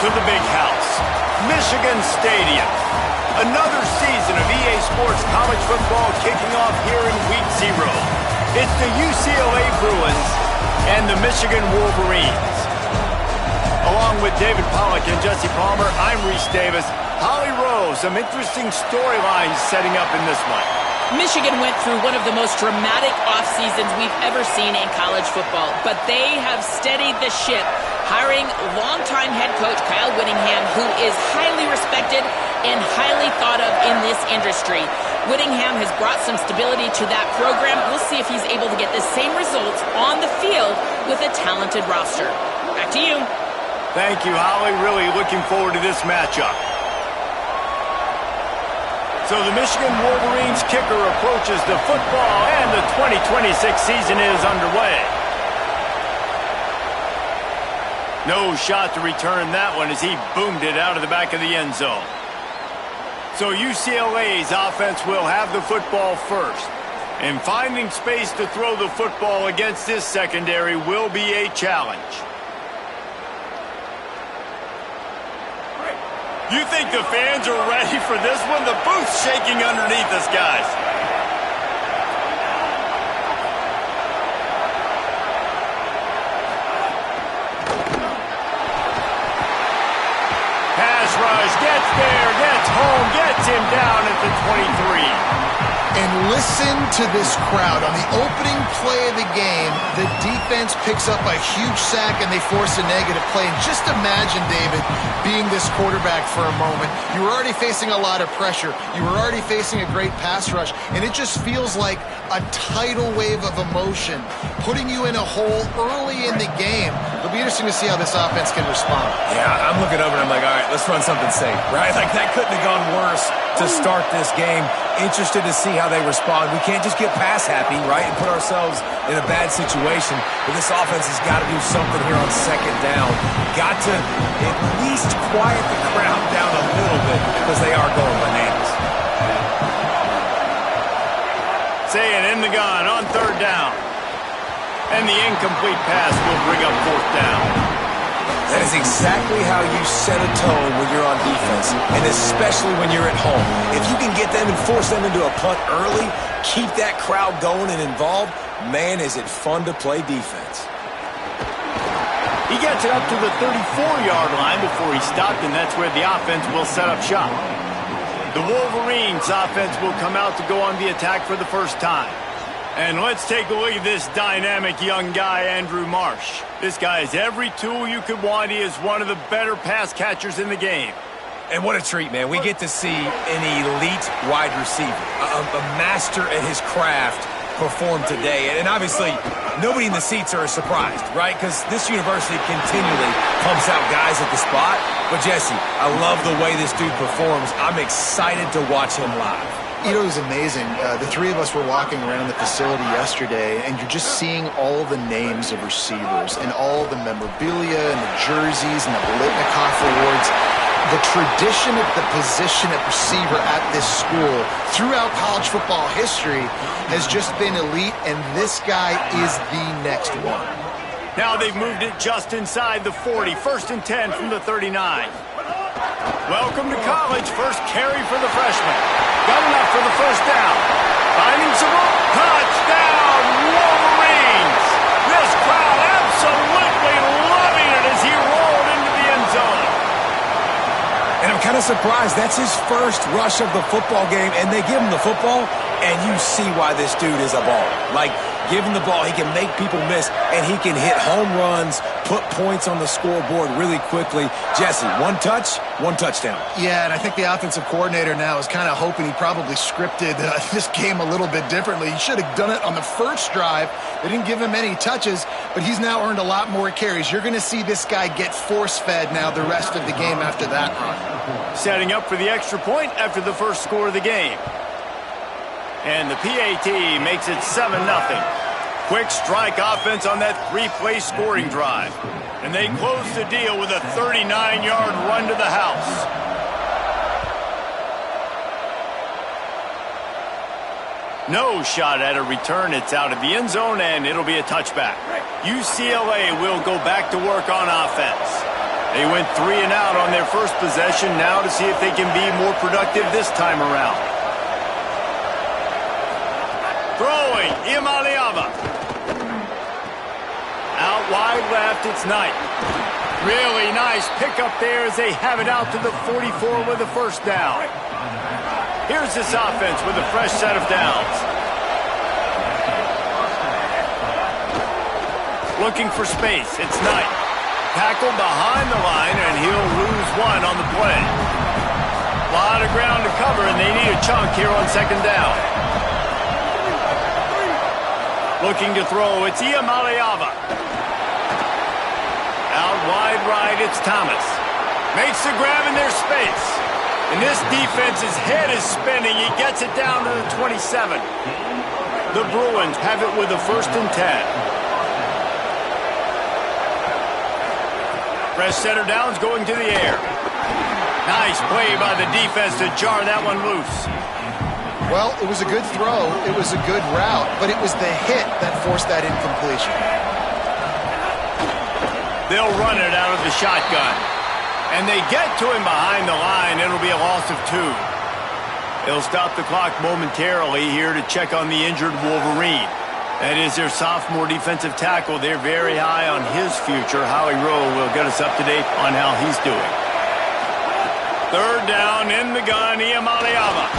to the big house, Michigan Stadium. Another season of EA Sports college football kicking off here in Week 0. It's the UCLA Bruins and the Michigan Wolverines. Along with David Pollack and Jesse Palmer, I'm Reese Davis. Holly Rose, some interesting storylines setting up in this one. Michigan went through one of the most dramatic off seasons we've ever seen in college football, but they have steadied the ship, hiring longtime head coach Kyle Whittingham, who is highly respected and highly thought of in this industry. Whittingham has brought some stability to that program. We'll see if he's able to get the same results on the field with a talented roster. Back to you. Thank you, Holly. Really looking forward to this matchup. So the Michigan Wolverines kicker approaches the football, and the 2026 season is underway. No shot to return that one as he boomed it out of the back of the end zone. So UCLA's offense will have the football first. And finding space to throw the football against this secondary will be a challenge. You think the fans are ready for this one? The booth's shaking underneath us, guys. Pass rush, gets there, gets home, gets him down at the 23. And listen to this crowd. On the opening play of the game, the defense picks up a huge sack and they force a negative play. And just imagine, David, being this quarterback for a moment. You were already facing a lot of pressure. You were already facing a great pass rush. And it just feels like a tidal wave of emotion, putting you in a hole early in the game. It'll be interesting to see how this offense can respond. Yeah, I'm looking over and I'm like, all right, let's run something safe, right? Like, that couldn't have gone worse to start this game. Interested to see how they respond. We can't just get pass happy, right, and put ourselves in a bad situation. But this offense has got to do something here on second down. Got to at least quiet the crowd down a little bit because they are going bananas. Saying in the gun on third down. And the incomplete pass will bring up fourth down. That is exactly how you set a tone when you're on defense, and especially when you're at home. If you can get them and force them into a punt early, keep that crowd going and involved, man, is it fun to play defense. He gets it up to the 34-yard line before he stopped, and that's where the offense will set up shop. The Wolverines offense will come out to go on the attack for the first time. And let's take a look at this dynamic young guy, Andrew Marsh. This guy has every tool you could want. He is one of the better pass catchers in the game. And what a treat, man. We get to see an elite wide receiver, a master at his craft perform today. And obviously, nobody in the seats are surprised, right? Because this university continually pumps out guys at the spot. But, Jesse, I love the way this dude performs. I'm excited to watch him live. You know, it was amazing. The three of us were walking around the facility yesterday, and you're just seeing all the names of receivers and all the memorabilia and the jerseys and the Biletnikoff awards. The tradition of the position at receiver at this school throughout college football history has just been elite, and this guy is the next one. Now they've moved it just inside the 40. First and 10 from the 39. Welcome to college. First carry for the freshman. Got enough for the first down. Finding some room. Touchdown, Wolverines! This crowd absolutely loving it as he rolled into the end zone. And I'm kind of surprised. That's his first rush of the football game, and they give him the football, and you see why this dude is a baller. Like, give him the ball, he can make people miss, and he can hit home runs, put points on the scoreboard really quickly. Jesse, one touch, one touchdown. Yeah, and I think the offensive coordinator now is kind of hoping he probably scripted this game a little bit differently. He should have done it on the first drive. They didn't give him any touches, but he's now earned a lot more carries. You're going to see this guy get force-fed now the rest of the game after that run. Setting up for the extra point after the first score of the game. And the PAT makes it 7-0. Quick strike offense on that three-play scoring drive. And they close the deal with a 39-yard run to the house. No shot at a return. It's out of the end zone, and it'll be a touchback. UCLA will go back to work on offense. They went 3 and out on their first possession, now to see if they can be more productive this time around. Throwing, Imaliava. Out wide left, it's Knight. Really nice pickup there as they have it out to the 44 with a first down. Here's this offense with a fresh set of downs. Looking for space, it's Knight. Tackled behind the line, and he'll lose 1 on the play. A lot of ground to cover, and they need a chunk here on second down. Looking to throw, it's Iamaleava. Out wide right, it's Thomas. Makes the grab in their space. And this defense's head is spinning. He gets it down to the 27. The Bruins have it with a 1st and 10. Fresh center downs going to the air. Nice play by the defense to jar that one loose. Well, it was a good throw. It was a good route, but it was the hit that forced that incompletion. They'll run it out of the shotgun. And they get to him behind the line. It'll be a loss of 2. They'll stop the clock momentarily here to check on the injured Wolverine. That is their sophomore defensive tackle. They're very high on his future. Howie Rowe will get us up to date on how he's doing. 3rd down in the gun, Iamaleava.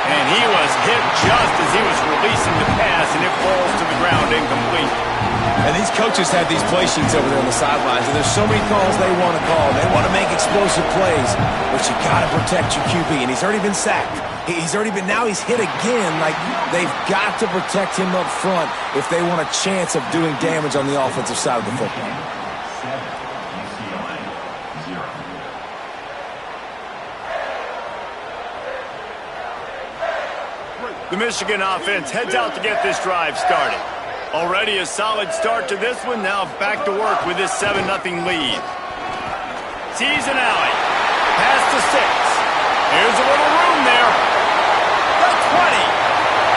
And he was hit just as he was releasing the pass, and it falls to the ground incomplete. And these coaches have these play sheets over there on the sidelines, and there's so many calls they want to call. They want to make explosive plays, but you got to protect your QB, and he's already been sacked. Now he's hit again. Like, they've got to protect him up front if they want a chance of doing damage on the offensive side of the football. The Michigan offense heads out to get this drive started. Already a solid start to this one. Now back to work with this 7-0 lead. Sees an alley. Pass to 6. Here's a little room there. The 20.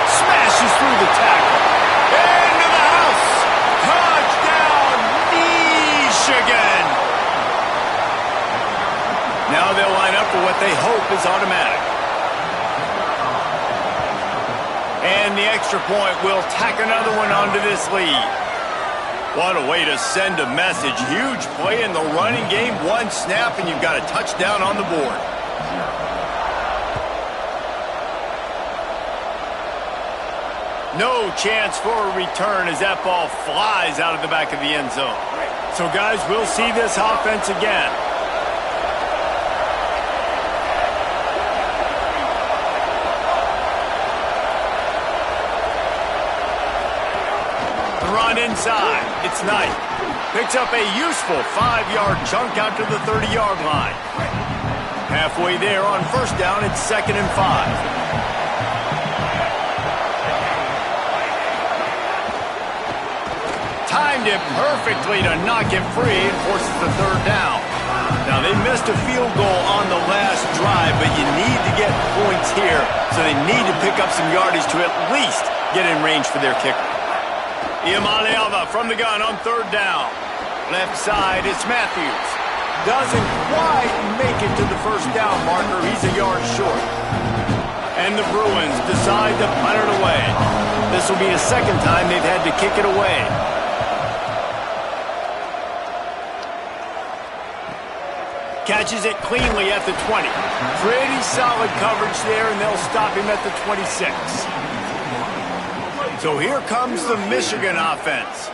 Smashes through the tackle. Into the house. Touchdown, Michigan. Now they'll line up for what they hope is automatic. And the extra point will tack another one onto this lead. What a way to send a message. Huge play in the running game. 1 snap, and you've got a touchdown on the board. No chance for a return as that ball flies out of the back of the end zone. So, guys, we'll see this offense again. Run inside. It's Knight. Picks up a useful 5-yard chunk out to the 30-yard line. Halfway there on first down, it's 2nd and 5. Timed it perfectly to knock him free and forces the 3rd down. Now, they missed a field goal on the last drive, but you need to get points here, so they need to pick up some yardage to at least get in range for their kicker. Iamaleava from the gun on 3rd down. Left side, it's Matthews. Doesn't quite make it to the first down marker. He's a yard short. And the Bruins decide to punt it away. This will be the 2nd time they've had to kick it away. Catches it cleanly at the 20. Pretty solid coverage there, and they'll stop him at the 26. So here comes the Michigan offense.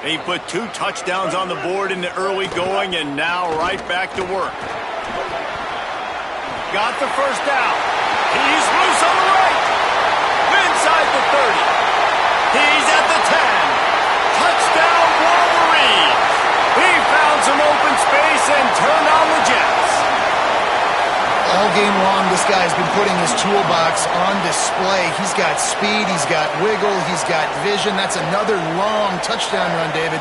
They put 2 touchdowns on the board in the early going, and now right back to work. Got the first down. He's loose on the right. Inside the 30. He's at the 10. Touchdown, Wolverine. He found some open space and turned on the Jets. All game long, this guy's been putting his toolbox on display. He's got speed, he's got wiggle, he's got vision. That's another long touchdown run, David.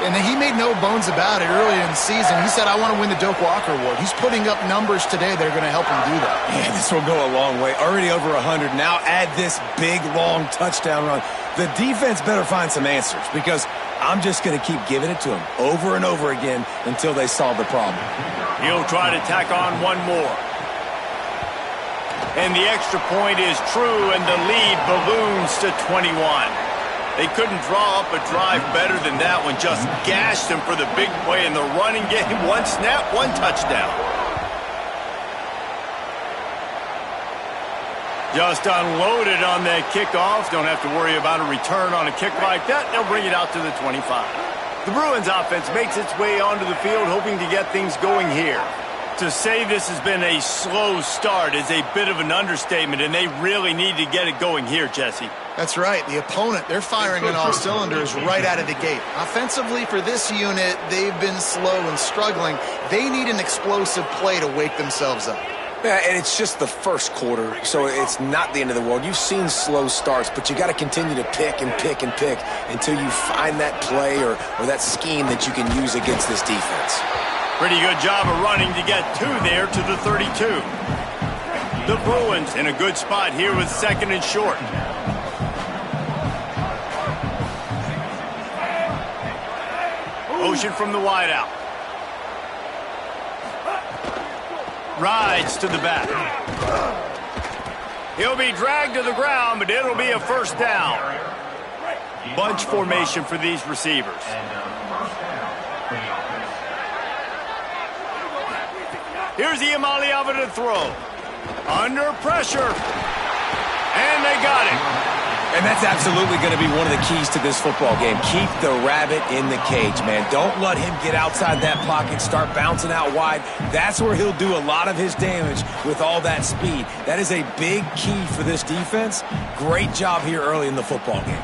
And he made no bones about it early in the season. He said, I want to win the Doak Walker Award. He's putting up numbers today that are going to help him do that. Yeah, this will go a long way. Already over 100. Now add this big, long touchdown run. The defense better find some answers because I'm just going to keep giving it to them over and over again until they solve the problem. He'll try to tack on one more. And the extra point is true, and the lead balloons to 21. They couldn't draw up a drive better than that one. Just gashed him for the big play in the running game. One snap, one touchdown. Just unloaded on that kickoff. Don't have to worry about a return on a kick like that. They'll bring it out to the 25. The Bruins offense makes its way onto the field, hoping to get things going here. To say this has been a slow start is a bit of an understatement, and they really need to get it going here, Jesse. That's right. The opponent, they're firing on all cylinders right out of the gate. Offensively, for this unit, they've been slow and struggling. They need an explosive play to wake themselves up. Yeah, and it's just the first quarter, so it's not the end of the world. You've seen slow starts, but you got to continue to pick and pick and pick until you find that play or that scheme that you can use against this defense. Pretty good job of running to get two there to the 32. The Bruins in a good spot here with second and short. Motion from the wideout. Rides to the back. He'll be dragged to the ground, but it'll be a first down. Bunch formation for these receivers. Here's Iamaleava to throw. Under pressure. And they got it. And that's absolutely going to be one of the keys to this football game. Keep the rabbit in the cage, man. Don't let him get outside that pocket, start bouncing out wide. That's where he'll do a lot of his damage with all that speed. That is a big key for this defense. Great job here early in the football game.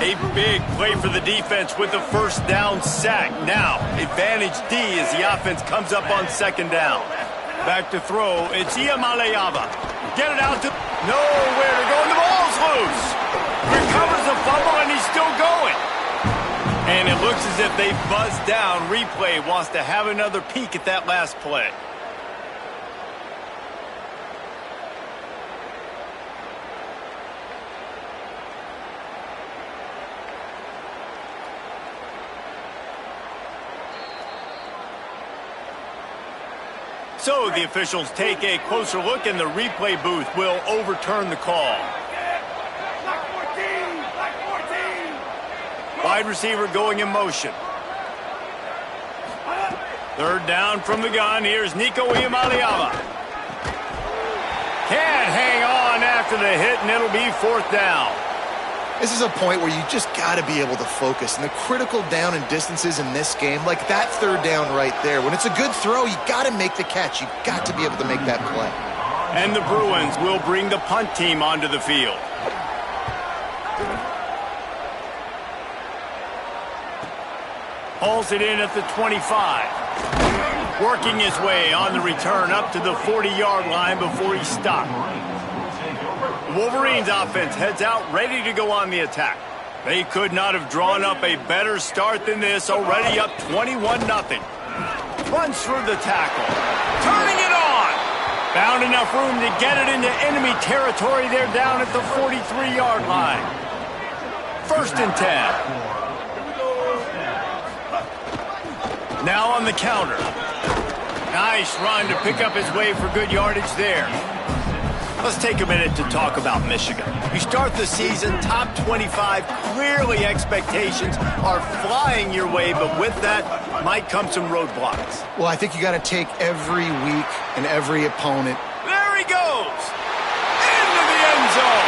A big play for the defense with the first down sack. Now, advantage D as the offense comes up on second down. Back to throw. It's Iamaleava. Get it out to nowhere to go, and the ball's loose. Recovers the fumble, and he's still going. And it looks as if they buzzed down. Replay wants to have another peek at that last play. So the officials take a closer look, and the replay booth will overturn the call. Wide receiver going in motion. Third down from the gun. Here's Nico Iamaleava. Can't hang on after the hit, and it'll be fourth down. This is a point where you just got to be able to focus. And the critical down and distances in this game, like that third down right there, when it's a good throw, you got to make the catch. You got to be able to make that play. And the Bruins will bring the punt team onto the field. Hauls it in at the 25. Working his way on the return up to the 40-yard line before he stopped. The Wolverines offense heads out ready to go on the attack. They could not have drawn up a better start than this, already up 21-0. Runs through the tackle. Turning it on. Found enough room to get it into enemy territory. They're down at the 43-yard line. First and 10. Now on the counter. Nice run to pick up his way for good yardage there. Let's take a minute to talk about Michigan. You start the season top 25. Clearly expectations are flying your way, but with that might come some roadblocks. Well, I think you got to take every week and every opponent. There he goes. Into the end zone.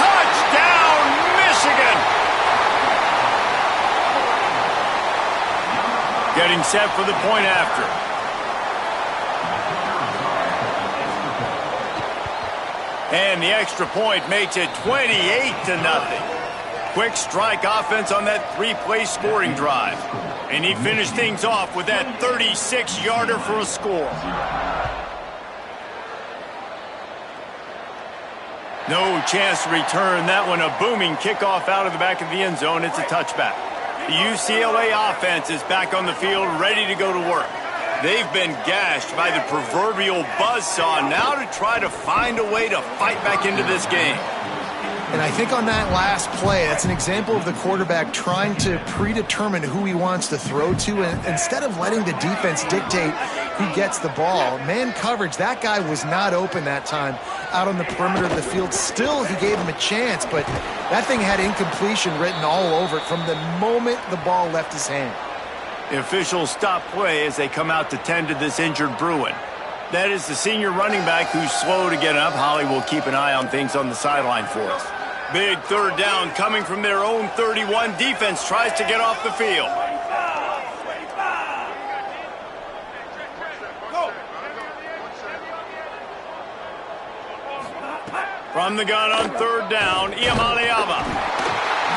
Touchdown, Michigan. Getting set for the point after. And the extra point makes it 28-0. Quick strike offense on that three-play scoring drive. And he finished things off with that 36-yarder for a score. No chance to return that one. A booming kickoff out of the back of the end zone. It's a touchback. The UCLA offense is back on the field, ready to go to work. They've been gashed by the proverbial buzzsaw. Now to try to find a way to fight back into this game. And I think on that last play, that's an example of the quarterback trying to predetermine who he wants to throw to, and instead of letting the defense dictate who gets the ball. Man coverage, that guy was not open that time out on the perimeter of the field. Still, he gave him a chance, but that thing had incompletion written all over it from the moment the ball left his hand. The officials stop play as they come out to tend to this injured Bruin. That is the senior running back who's slow to get up. Holly will keep an eye on things on the sideline for us. Big third down coming from their own 31. Defense tries to get off the field. From the gun on third down, Iamaleava.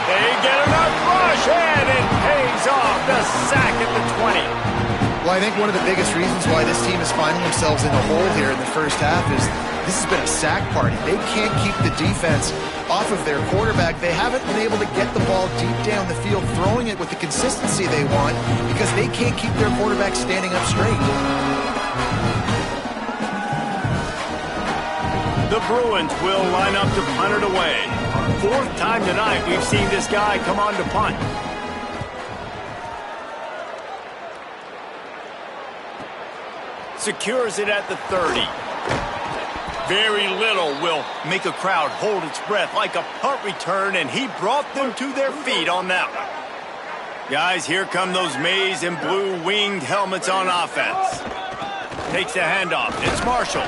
They get enough rush, and it pays off. The sack at the 20. Well, I think one of the biggest reasons why this team is finding themselves in a hole here in the first half is this has been a sack party. They can't keep the defense off of their quarterback. They haven't been able to get the ball deep down the field, throwing it with the consistency they want because they can't keep their quarterback standing up straight. The Bruins will line up to punt it away. Fourth time tonight we've seen this guy come on to punt. Secures it at the 30. Very little will make a crowd hold its breath like a punt return, and he brought them to their feet on that one. Guys, here come those maize and blue winged helmets on offense. Takes the handoff. It's Marshall.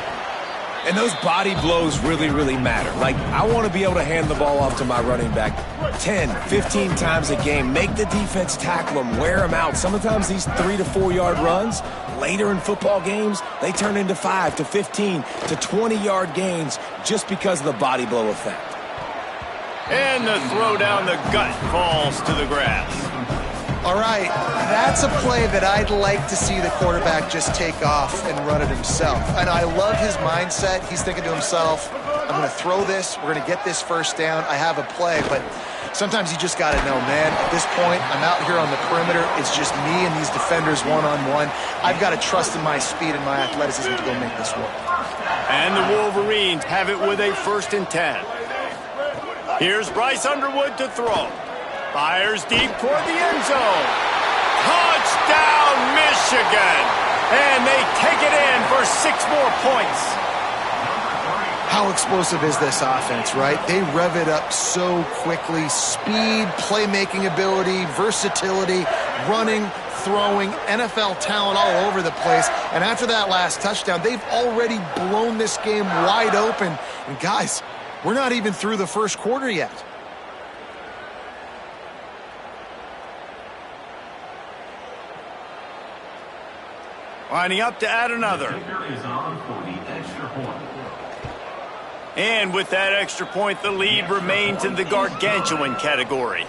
And those body blows really, really matter. Like, I want to be able to hand the ball off to my running back 10, 15 times a game. Make the defense tackle them, wear them out. Sometimes these 3 to 4 yard runs, later in football games, they turn into 5 to 15 to 20-yard gains just because of the body blow effect. And the throw down the gut falls to the grass. All right, that's a play that I'd like to see the quarterback just take off and run it himself. And I love his mindset. He's thinking to himself, I'm going to throw this. We're going to get this first down. I have a play. But sometimes you just got to know, man, at this point, I'm out here on the perimeter. It's just me and these defenders one-on-one. I've got to trust in my speed and my athleticism to go make this work. And the Wolverines have it with a 1st and 10. Here's Bryce Underwood to throw. Fires deep toward the end zone. Touchdown, Michigan! And they take it in for 6 more points. How explosive is this offense, right? They rev it up so quickly. Speed, playmaking ability, versatility, running, throwing, NFL talent all over the place. And after that last touchdown, they've already blown this game wide open. And guys, we're not even through the first quarter yet. Lining up to add another. And with that extra point, the lead remains in the gargantuan category.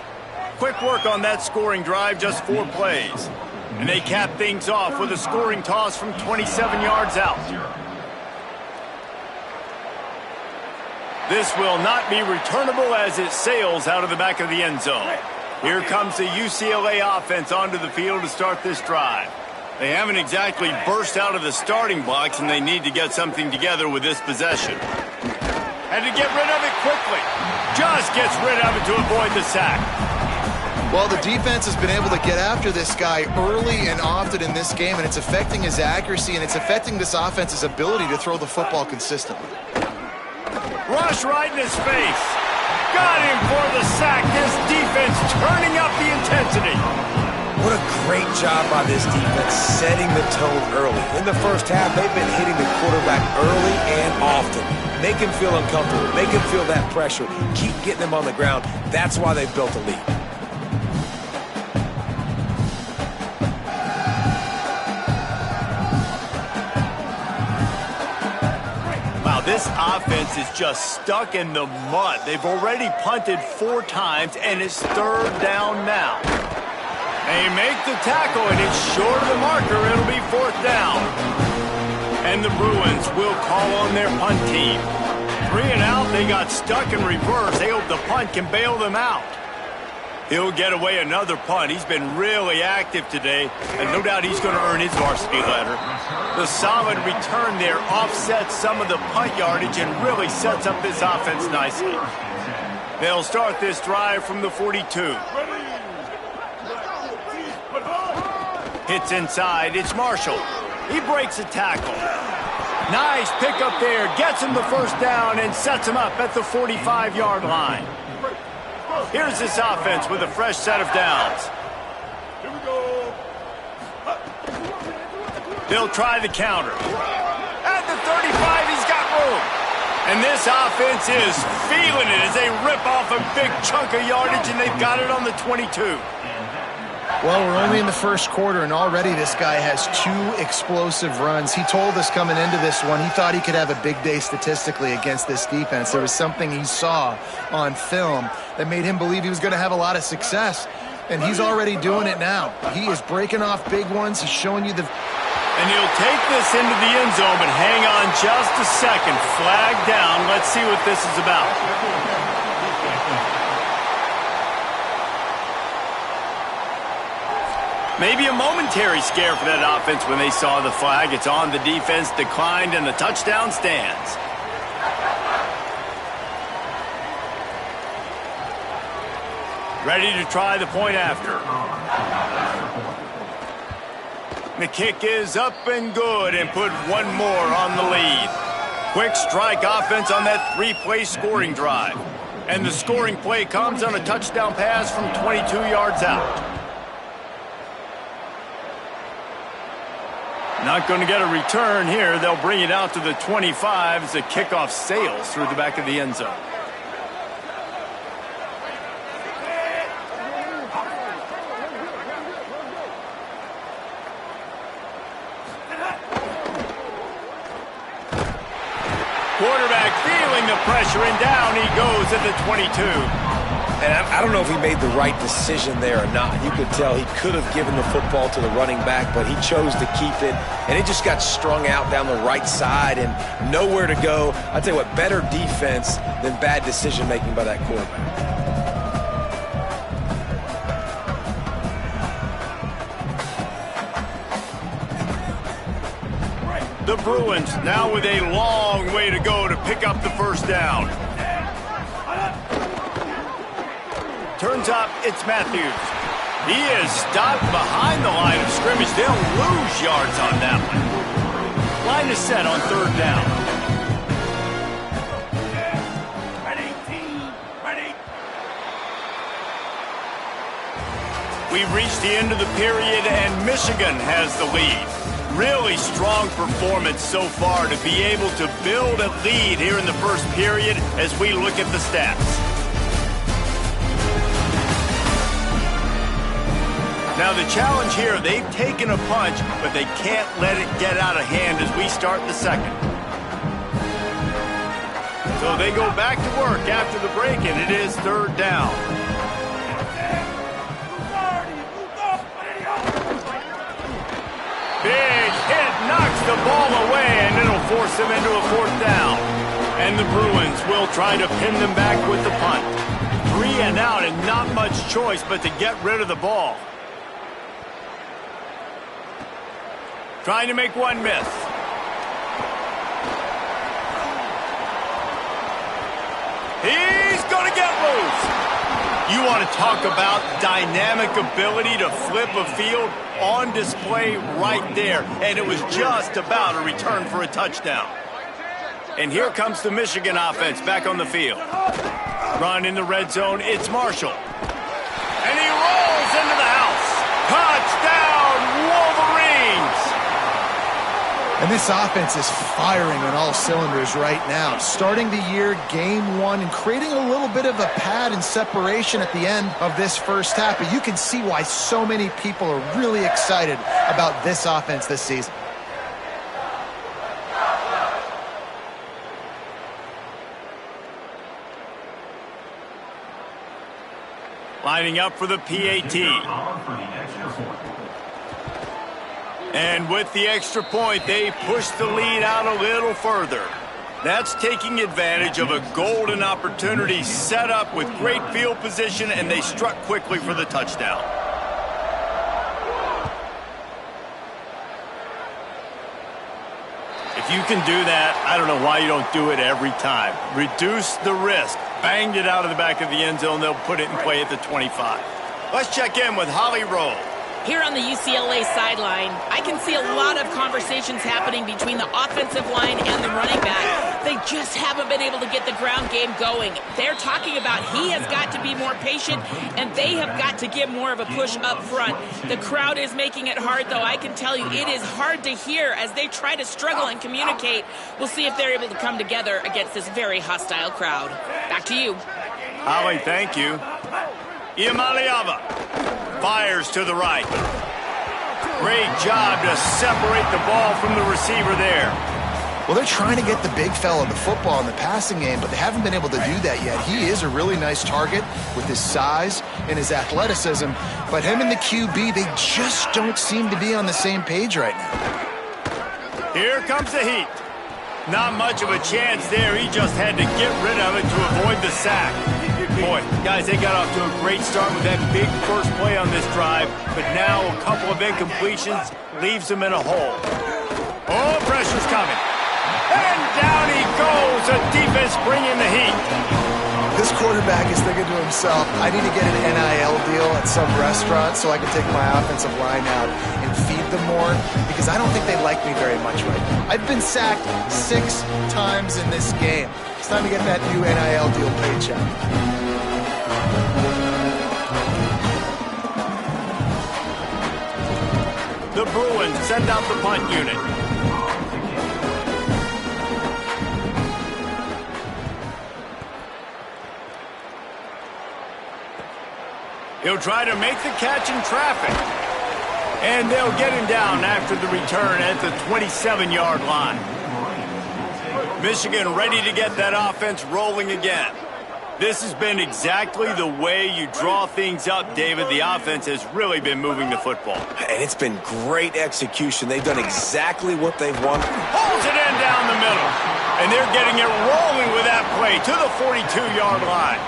Quick work on that scoring drive, just 4 plays. And they cap things off with a scoring toss from 27 yards out. This will not be returnable as it sails out of the back of the end zone. Here comes the UCLA offense onto the field to start this drive. They haven't exactly burst out of the starting blocks, and they need to get something together with this possession. Had to get rid of it quickly. Just gets rid of it to avoid the sack. Well, the defense has been able to get after this guy early and often in this game, and it's affecting his accuracy, and it's affecting this offense's ability to throw the football consistently. Rush right in his face. Got him for the sack. This defense turning up the intensity. What a great job by this defense setting the tone early. In the first half, they've been hitting the quarterback early and often. Make him feel uncomfortable. Make him feel that pressure. Keep getting him on the ground. That's why they've built a lead. Wow, this offense is just stuck in the mud. They've already punted 4 times, and it's 3rd down now. They make the tackle, and it's short of the marker. It'll be 4th down. And the Bruins will call on their punt team. 3 and out, they got stuck in reverse. They hope the punt can bail them out. He'll get away another punt. He's been really active today, and no doubt he's going to earn his varsity letter. The solid return there offsets some of the punt yardage and really sets up this offense nicely. They'll start this drive from the 42. Hits inside. It's Marshall. He breaks a tackle. Nice pickup there. Gets him the first down and sets him up at the 45-yard line. Here's this offense with a fresh set of downs. Here we go. They'll try the counter. At the 35, he's got room. And this offense is feeling it as they rip off a big chunk of yardage, and they've got it on the 22. Well, we're only in the first quarter, and already this guy has 2 explosive runs. He told us coming into this one he thought he could have a big day statistically against this defense. There was something he saw on film that made him believe he was going to have a lot of success, and he's already doing it now. He is breaking off big ones. He's showing you the... And he'll take this into the end zone, but hang on just a second. Flag down. Let's see what this is about. Maybe a momentary scare for that offense when they saw the flag. It's on, the defense declined, and the touchdown stands. Ready to try the point after. The kick is up and good, and put one more on the lead. Quick strike offense on that 3-play scoring drive. And the scoring play comes on a touchdown pass from 22 yards out. Not going to get a return here. They'll bring it out to the 25 as the kickoff sails through the back of the end zone. Quarterback feeling the pressure, and down he goes at the 22. And I don't know if he made the right decision there or not. You could tell he could have given the football to the running back, but he chose to keep it, and it just got strung out down the right side and nowhere to go. I'll tell you what, better defense than bad decision-making by that quarterback. The Bruins now with a long way to go to pick up the first down. Turns up, it's Matthews. He is stopped behind the line of scrimmage. They'll lose yards on that one. Line is set on third down. Ready, team, ready. We've reached the end of the period, and Michigan has the lead. Really strong performance so far to be able to build a lead here in the first period as we look at the stats. Now the challenge here, they've taken a punch, but they can't let it get out of hand as we start the second. So they go back to work after the break, and it is third down. Big hit, knocks the ball away, and it'll force them into a fourth down. And the Bruins will try to pin them back with the punt. 3 and out, and not much choice but to get rid of the ball. Trying to make one miss. He's going to get loose. You want to talk about dynamic ability to flip a field, on display right there. And it was just about a return for a touchdown. And here comes the Michigan offense back on the field. Run in the red zone, it's Marshall. And he rolls into the house. Touchdown, Wolverines! And this offense is firing on all cylinders right now. Starting the year, game one, and creating a little bit of a pad and separation at the end of this first half. But you can see why so many people are really excited about this offense this season. Lining up for the PAT. And with the extra point, they push the lead out a little further. That's taking advantage of a golden opportunity set up with great field position, and they struck quickly for the touchdown. If you can do that, I don't know why you don't do it every time. Reduce the risk. Banged it out of the back of the end zone. They'll put it in play at the 25. Let's check in with Holly Rowe. Here on the UCLA sideline, I can see a lot of conversations happening between the offensive line and the running back. They just haven't been able to get the ground game going. They're talking about he has got to be more patient, and they have got to give more of a push up front. The crowd is making it hard, though. I can tell you it is hard to hear as they try to struggle and communicate. We'll see if they're able to come together against this very hostile crowd. Back to you. Holly, thank you. Iamaleava fires to the right. Great job to separate the ball from the receiver there. Well, they're trying to get the big fella the football in the passing game, but they haven't been able to do that yet. He is a really nice target with his size and his athleticism, but him and the QB, they just don't seem to be on the same page right now. Here comes the heat. Not much of a chance there. He just had to get rid of it to avoid the sack. Boy, guys, they got off to a great start with that big first play on this drive, but now a couple of incompletions leaves them in a hole. Oh, pressure's coming. And down he goes. The defense bringing the heat. This quarterback is thinking to himself, I need to get an NIL deal at some restaurant so I can take my offensive line out and feed them more, because I don't think they like me very much right now. I've been sacked 6 times in this game. It's time to get that new NIL deal paycheck. The Bruins send out the punt unit. He'll try to make the catch in traffic. And they'll get him down after the return at the 27-yard line. Michigan ready to get that offense rolling again. This has been exactly the way you draw things up, David. The offense has really been moving the football. And it's been great execution. They've done exactly what they've wanted. Pulls it in down the middle. And they're getting it rolling with that play to the 42-yard line.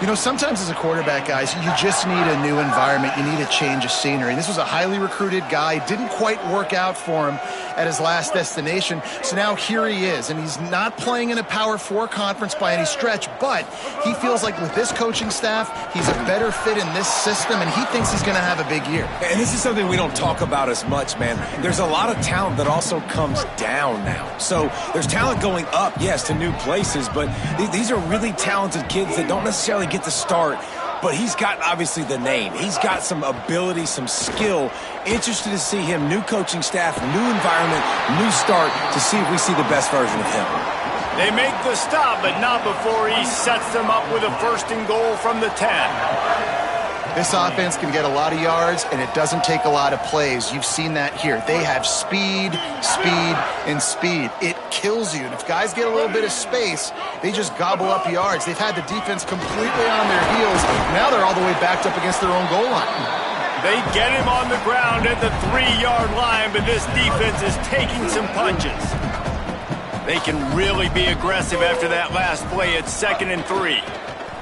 You know, sometimes as a quarterback, guys, you just need a new environment. You need a change of scenery. And this was a highly recruited guy. Didn't quite work out for him at his last destination. So now here he is. And he's not playing in a Power 4 conference by any stretch. But he feels like with this coaching staff, he's a better fit in this system. And he thinks he's going to have a big year. And this is something we don't talk about as much, man. There's a lot of talent that also comes down now. So there's talent going up, yes, to new places. But these are really talented kids that don't necessarily get the start, but he's got obviously the name. He's got some ability, some skill. Interested to see him, new coaching staff, new environment, new start, to see if we see the best version of him. They make the stop, but not before he sets them up with a 1st and goal from the 10. This offense can get a lot of yards, and it doesn't take a lot of plays. You've seen that here. They have speed, speed, and speed. It kills you. And if guys get a little bit of space, they just gobble up yards. They've had the defense completely on their heels. Now they're all the way backed up against their own goal line. They get him on the ground at the 3-yard line, but this defense is taking some punches. They can really be aggressive after that last play at 2nd and 3.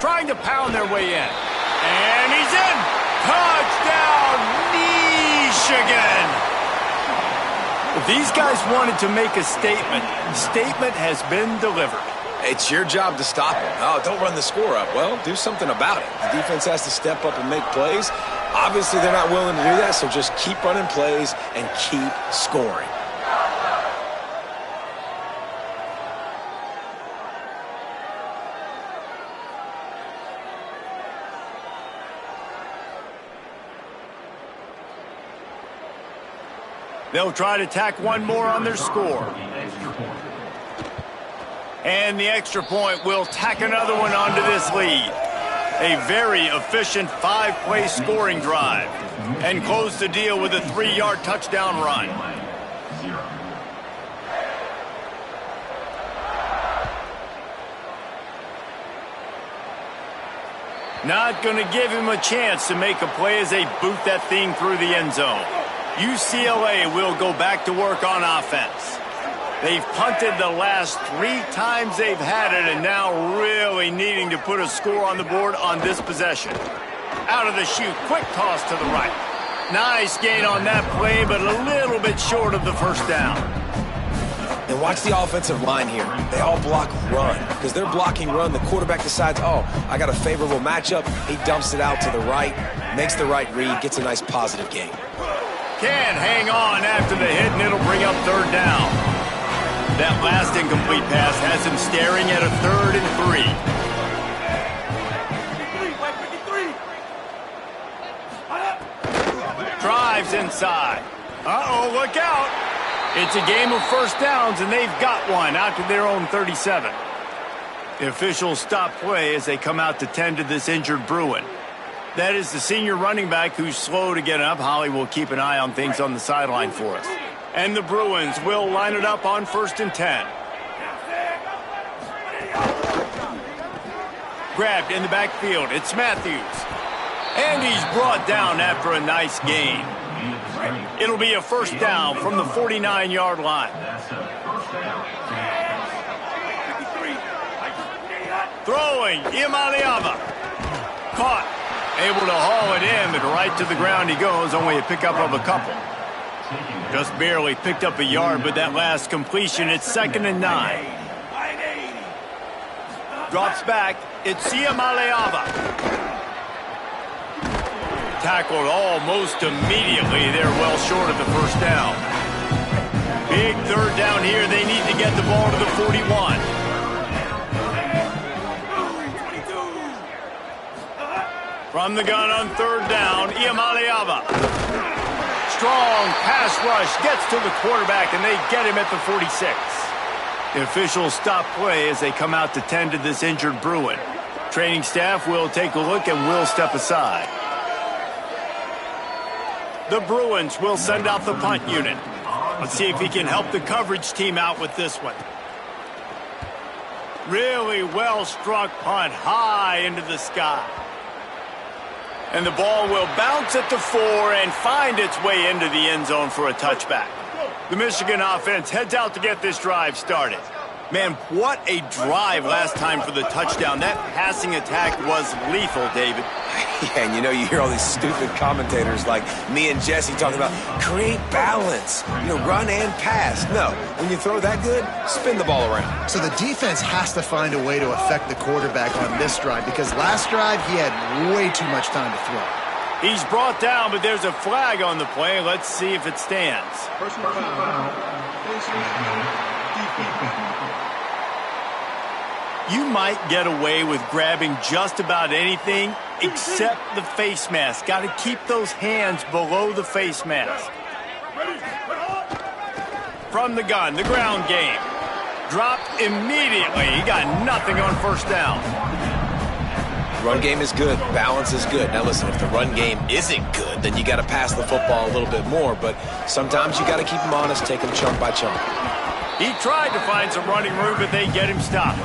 Trying to pound their way in. And he's in! Touchdown, Michigan! If these guys wanted to make a statement, the statement has been delivered. It's your job to stop him. Oh, don't run the score up. Well, do something about it. The defense has to step up and make plays. Obviously, they're not willing to do that, so just keep running plays and keep scoring. They'll try to tack one more on their score. And the extra point will tack another one onto this lead. A very efficient 5-play scoring drive. And close the deal with a 3-yard touchdown run. Not going to give him a chance to make a play as they boot that thing through the end zone. UCLA will go back to work on offense. They've punted the last 3 times they've had it, and now really needing to put a score on the board on this possession. Out of the chute, quick toss to the right. Nice gain on that play, but a little bit short of the first down. And watch the offensive line here. They all block run. Because they're blocking run, the quarterback decides, oh, I got a favorable matchup. He dumps it out to the right, makes the right read, gets a nice positive gain. Can't hang on after the hit, and it'll bring up 3rd down. That last incomplete pass has him staring at a 3rd and 3. Drives inside. Uh-oh, look out. It's a game of first downs, and they've got one out to their own 37. The officials stop play as they come out to tend to this injured Bruin. That is the senior running back who's slow to get up. Holly will keep an eye on things on the sideline for us. And the Bruins will line it up on 1st and 10. Grabbed in the backfield. It's Matthews. And he's brought down after a nice gain. It'll be a first down from the 49-yard line. Throwing, Imaliava. Caught. Able to haul it in, but right to the ground he goes. Only a pickup of a couple. Just barely picked up a yard, but that last completion, it's 2nd and 9. Drops back. It's Imaliava. Tackled almost immediately. They're well short of the first down. Big 3rd down here. They need to get the ball to the 41. From the gun on 3rd down, Imaliava. Strong pass rush gets to the quarterback, and they get him at the 46. The officials stop play as they come out to tend to this injured Bruin. Training staff will take a look and will step aside. The Bruins will send out the punt unit. Let's see if he can help the coverage team out with this one. Really well-struck punt high into the sky. And the ball will bounce at the 4 and find its way into the end zone for a touchback. The Michigan offense heads out to get this drive started. Man, what a drive last time for the touchdown. That passing attack was lethal, David. Yeah, and you know, you hear all these stupid commentators like me and Jesse talking about create balance, run and pass. No, when you throw that good, spin the ball around. So the defense has to find a way to affect the quarterback on this drive because last drive he had way too much time to throw. He's brought down, but there's a flag on the play. Let's see if it stands. Personal foul. You might get away with grabbing just about anything except the face mask. Got to keep those hands below the face mask. From the gun, the ground game. Dropped immediately. He got nothing on first down. Run game is good. Balance is good. Now listen, if the run game isn't good, then you got to pass the football a little bit more. But sometimes you got to keep them honest, take them chunk by chunk. He tried to find some running room, but they get him stopped.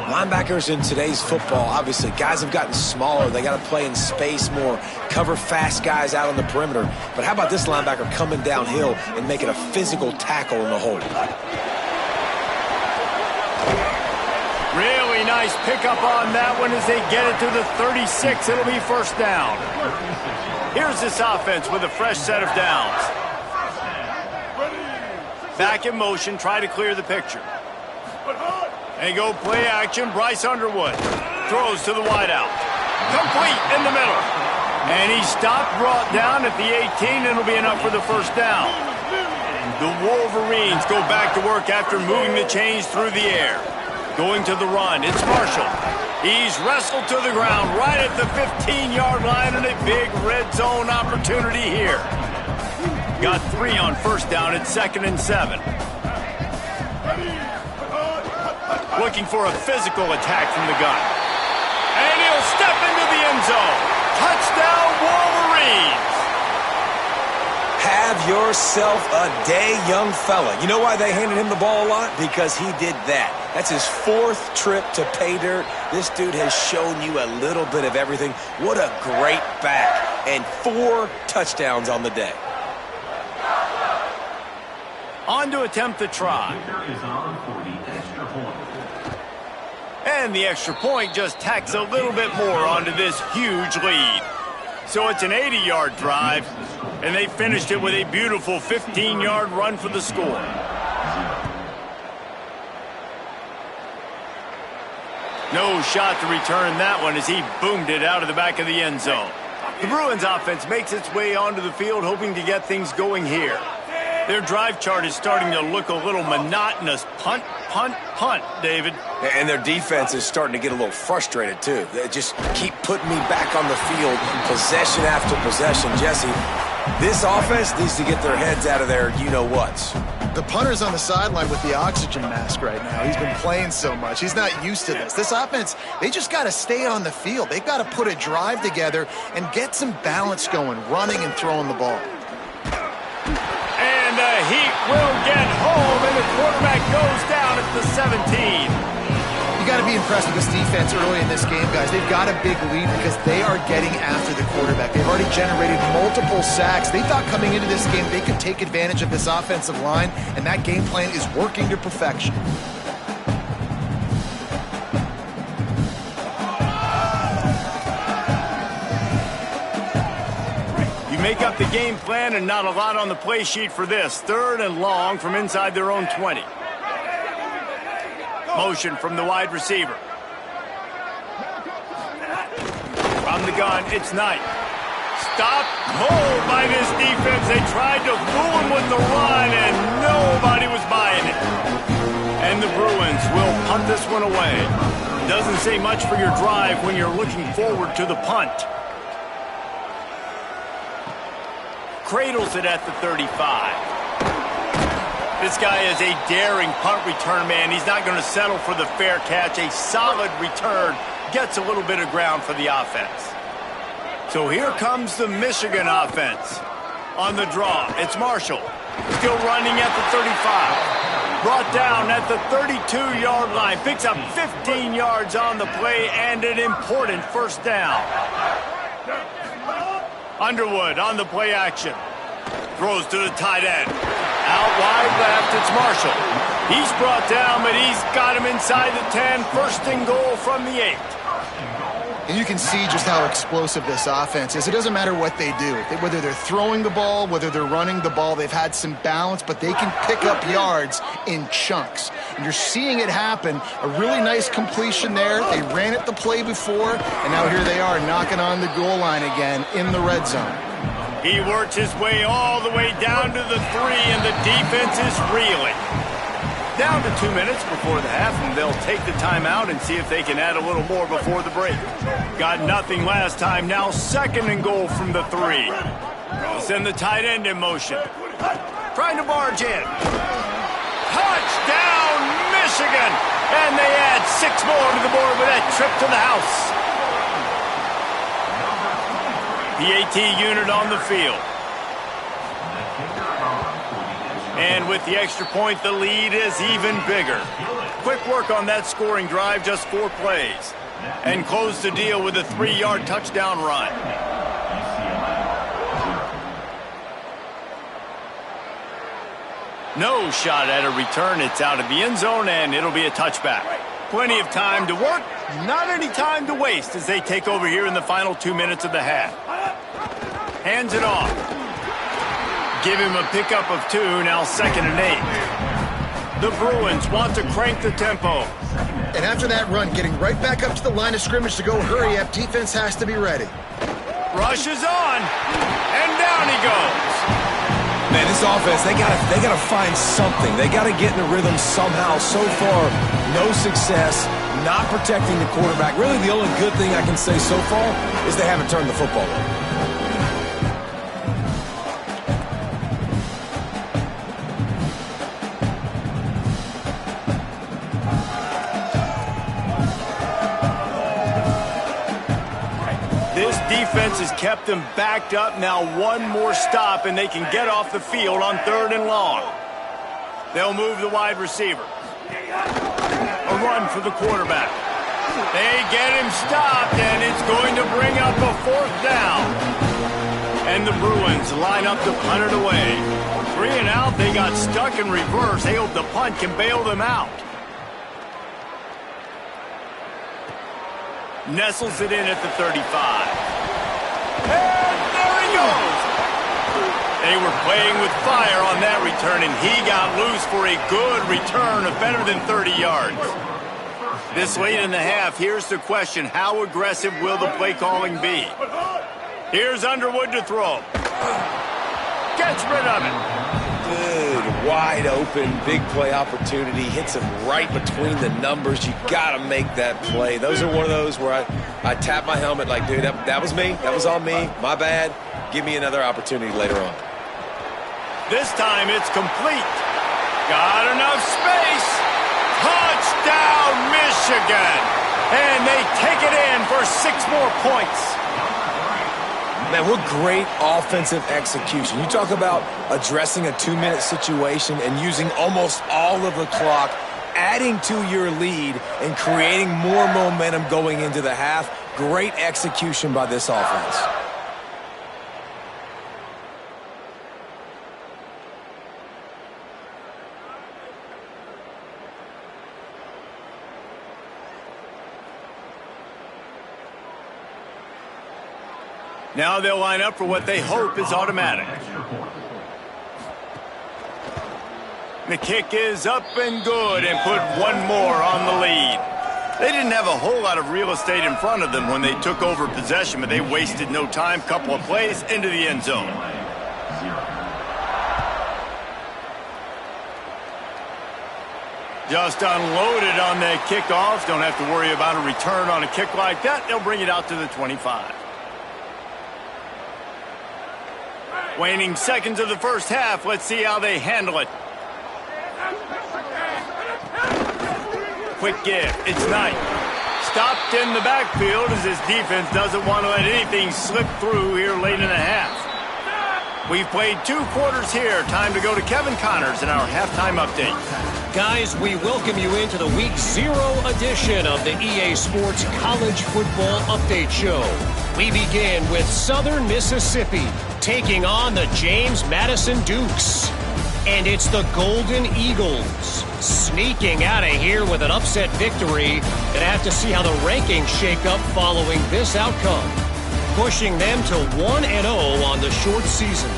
Linebackers in today's football, obviously, guys have gotten smaller. They got to play in space more, cover fast guys out on the perimeter. But how about this linebacker coming downhill and making a physical tackle in the hole? Really nice pickup on that one as they get it to the 36. It'll be first down. Here's this offense with a fresh set of downs. Back in motion, try to clear the picture. They go play action. Bryce Underwood throws to the wideout. Complete in the middle. And he stopped, brought down at the 18, and it'll be enough for the first down. The Wolverines go back to work after moving the chains through the air. Going to the run, it's Marshall. He's wrestled to the ground right at the 15-yard line, and a big red zone opportunity here. Got 3 on first down. It's 2nd and 7. Looking for a physical attack from the gun. And he'll step into the end zone. Touchdown, Wolverines! Have yourself a day, young fella. You know why they handed him the ball a lot? Because he did that. That's his 4th trip to pay dirt. This dude has shown you a little bit of everything. What a great back. And 4 touchdowns on the day. On to attempt the try. And the extra point just tacks a little bit more onto this huge lead. So it's an 80-yard drive, and they finished it with a beautiful 15-yard run for the score. No shot to return that one as he boomed it out of the back of the end zone. The Bruins offense makes its way onto the field, hoping to get things going here. Their drive chart is starting to look a little monotonous. Punt, punt, punt, David. And their defense is starting to get a little frustrated, too. They just keep putting me back on the field, possession after possession. Jesse, this offense needs to get their heads out of their you-know-whats. The punter's on the sideline with the oxygen mask right now. He's been playing so much. He's not used to this. This offense, they just got to stay on the field. They've got to put a drive together and get some balance going, running and throwing the ball. And the Heat will get home, and the quarterback goes down at the 17. You got to be impressed with this defense early in this game, guys. They've got a big lead because they are getting after the quarterback. They've already generated multiple sacks. They thought coming into this game they could take advantage of this offensive line, and that game plan is working to perfection. Make up the game plan and not a lot on the play sheet for this. 3rd and long from inside their own 20. Motion from the wide receiver. From the gun, it's Knight. Stopped cold by this defense. They tried to fool him with the run, and nobody was buying it. And the Bruins will punt this one away. Doesn't say much for your drive when you're looking forward to the punt. Cradles it at the 35. This guy is a daring punt return man. He's not going to settle for the fair catch. A solid return gets a little bit of ground for the offense. So here comes the Michigan offense. On the draw, it's Marshall. Still running at the 35. Brought down at the 32-yard line. Picks up 15 yards on the play and an important first down. Underwood on the play action. Throws to the tight end. Out wide left, it's Marshall. He's brought down, but he's got him inside the 10. 1st and goal from the 8. And you can see just how explosive this offense is. It doesn't matter what they do. Whether they're throwing the ball, whether they're running the ball, they've had some balance, but they can pick up yards in chunks. And you're seeing it happen. A really nice completion there. They ran it the play before, and now here they are knocking on the goal line again in the red zone. He worked his way all the way down to the 3, and the defense is reeling. Down to 2 minutes before the half, and they'll take the timeout and see if they can add a little more before the break. Got nothing last time. Now 2nd and goal from the 3. Send the tight end in motion. Trying to barge in. Touchdown, Michigan! And they add 6 more to the board with that trip to the house. PAT unit on the field. And with the extra point, the lead is even bigger. Quick work on that scoring drive, just 4 plays. And close the deal with a 3-yard touchdown run. No shot at a return. It's out of the end zone, and it'll be a touchback. Plenty of time to work, not any time to waste as they take over here in the final 2 minutes of the half. Hands it off. Give him a pickup of 2, now 2nd and 8. The Bruins want to crank the tempo. And after that run, getting right back up to the line of scrimmage to go hurry up, defense has to be ready. Rush is on, and down he goes. Man, this offense, they gotta find something. They gotta get in the rhythm somehow. So far, no success, not protecting the quarterback. Really, the only good thing I can say so far is they haven't turned the football over. Defense has kept them backed up. Now 1 more stop, and they can get off the field on 3rd and long. They'll move the wide receiver. A run for the quarterback. They get him stopped, and it's going to bring up a 4th down. And the Bruins line up to punt it away. 3 and out, They got stuck in reverse. They hope the punt can bail them out. Nestles it in at the 35. And there he goes. They were playing with fire on that return, and he got loose for a good return of better than 30 yards. This late in the half, here's the question. How aggressive will the play calling be? Here's Underwood to throw. Gets rid of it. Good, wide open, big play opportunity. Hits him right between the numbers. You got to make that play. Those are one of those where I tap my helmet like, dude, that was me. That was on me. My bad. Give me another opportunity later on. This time it's complete. Got enough space. Touchdown, Michigan. And they take it in for 6 more points. Man, what great offensive execution. You talk about addressing a 2-minute situation and using almost all of the clock, adding to your lead and creating more momentum going into the half. Great execution by this offense. Now they'll line up for what they hope is automatic. The kick is up and good and put 1 more on the lead. They didn't have a whole lot of real estate in front of them when they took over possession, but they wasted no time. Couple of plays into the end zone. Just unloaded on that kickoff. Don't have to worry about a return on a kick like that. They'll bring it out to the 25. Waning seconds of the first half. Let's see how they handle it. Quick give. It's Knight. Stopped in the backfield as his defense doesn't want to let anything slip through here late in the half. We've played 2 quarters here. Time to go to Kevin Connors in our halftime update. Guys, we welcome you into the Week 0 edition of the EA Sports College Football Update Show. We begin with Southern Mississippi taking on the James Madison Dukes. And it's the Golden Eagles sneaking out of here with an upset victory. Gonna have to see how the rankings shake up following this outcome, pushing them to 1-0 on the short season.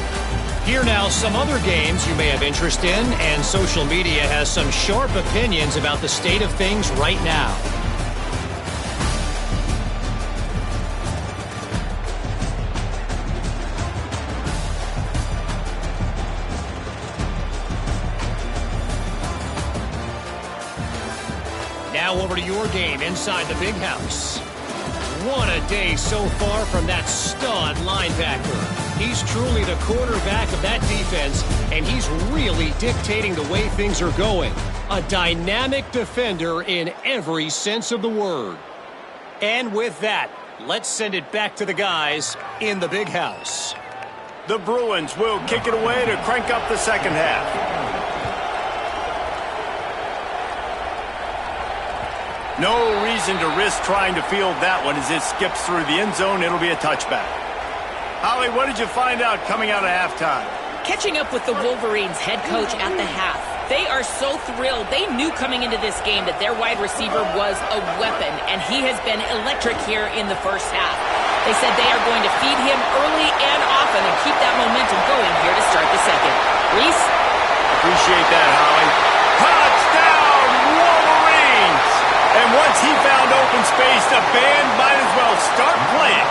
Here now, some other games you may have interest in, and social media has some sharp opinions about the state of things right now. Now over to your game inside the Big House. What a day so far from that stud linebacker. He's truly the quarterback of that defense, and he's really dictating the way things are going. A dynamic defender in every sense of the word. And with that, let's send it back to the guys in the Big House. The Bruins will kick it away to crank up the second half. No reason to risk trying to field that one as it skips through the end zone. It'll be a touchback. Holly, what did you find out coming out of halftime? Catching up with the Wolverines head coach at the half. They are so thrilled. They knew coming into this game that their wide receiver was a weapon, and he has been electric here in the first half. They said they are going to feed him early and often and keep that momentum going here to start the second. Reese? Appreciate that, Holly. Touchdown, Wolverines! And once he found open space, the band might as well start playing.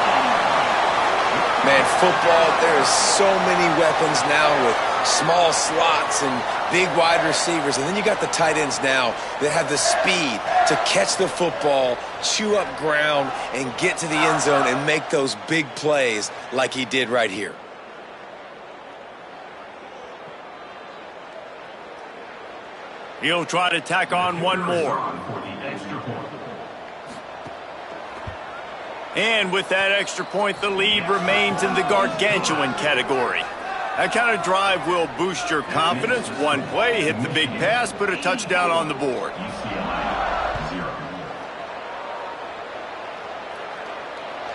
Man, football, there is so many weapons now with small slots and big wide receivers. And then you got the tight ends now that have the speed to catch the football, chew up ground, and get to the end zone and make those big plays like he did right here. He'll try to tack on one more. And with that extra point, the lead remains in the gargantuan category. That kind of drive will boost your confidence. One play, hit the big pass, put a touchdown on the board.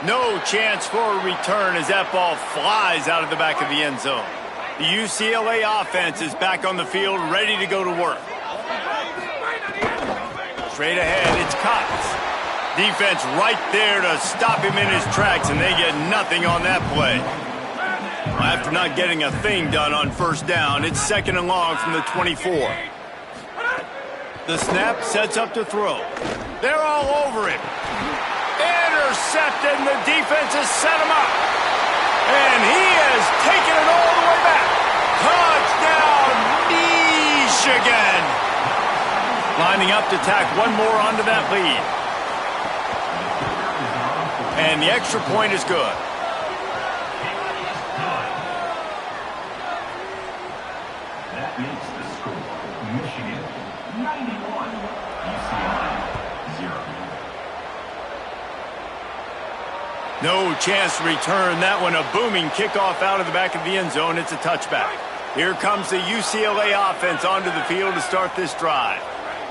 No chance for a return as that ball flies out of the back of the end zone. The UCLA offense is back on the field, ready to go to work. Straight ahead, it's Cox. Defense right there to stop him in his tracks, and they get nothing on that play. After not getting a thing done on first down, it's 2nd and long from the 24. The snap sets up to throw. They're all over him. Intercepted, and the defense has set him up. And he has taken it all the way back. Touchdown, Michigan. Lining up to tack one more onto that lead. And the extra point is good. That makes the score Michigan 91, UCLA 0. No chance to return that one. A booming kickoff out of the back of the end zone. It's a touchback. Here comes the UCLA offense onto the field to start this drive.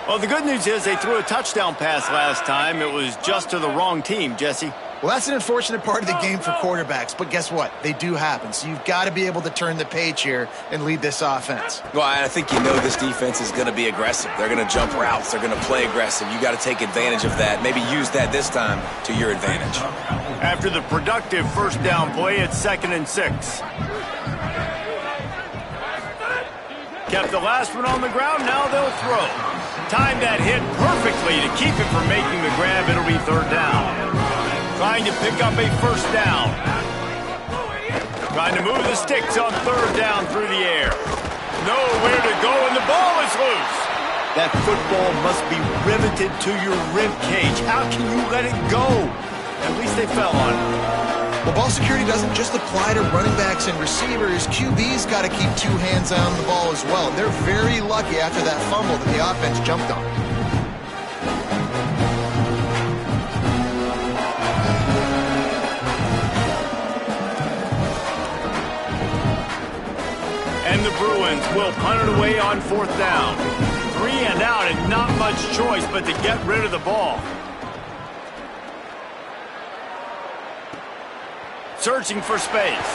Well, the good news is they threw a touchdown pass last time. It was just to the wrong team, Jesse. Well, that's an unfortunate part of the game for quarterbacks, but guess what? They do happen, so you've got to be able to turn the page here and lead this offense. Well, I think you know this defense is going to be aggressive. They're going to jump routes. They're going to play aggressive. You got to take advantage of that. Maybe use that this time to your advantage. After the productive first down play, it's 2nd and 6. Kept the last one on the ground, now they'll throw. Timed that hit perfectly to keep it from making the grab. It'll be 3rd down. Trying to pick up a first down. Trying to move the sticks on 3rd down through the air. Nowhere to go, and the ball is loose. That football must be riveted to your rib cage. How can you let it go? At least they fell on it. Well, ball security doesn't just apply to running backs and receivers. QB's got to keep 2 hands on the ball as well. And they're very lucky after that fumble that the offense jumped on. And the Bruins will punt it away on 4th down. 3 and out, and not much choice but to get rid of the ball. Searching for space.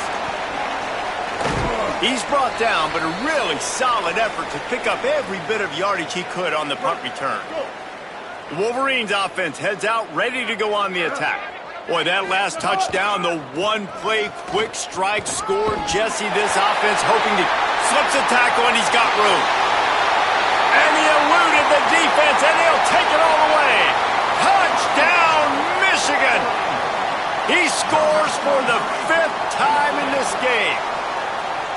He's brought down, but a really solid effort to pick up every bit of yardage he could on the punt return. The Wolverines offense heads out, ready to go on the attack. Boy, that last touchdown, the one-play quick strike scored. Jesse, this offense hoping to slips a tackle, and he's got room. And he eluded the defense, and he'll take it all the way. Touchdown, Michigan! He scores for the 5th time in this game.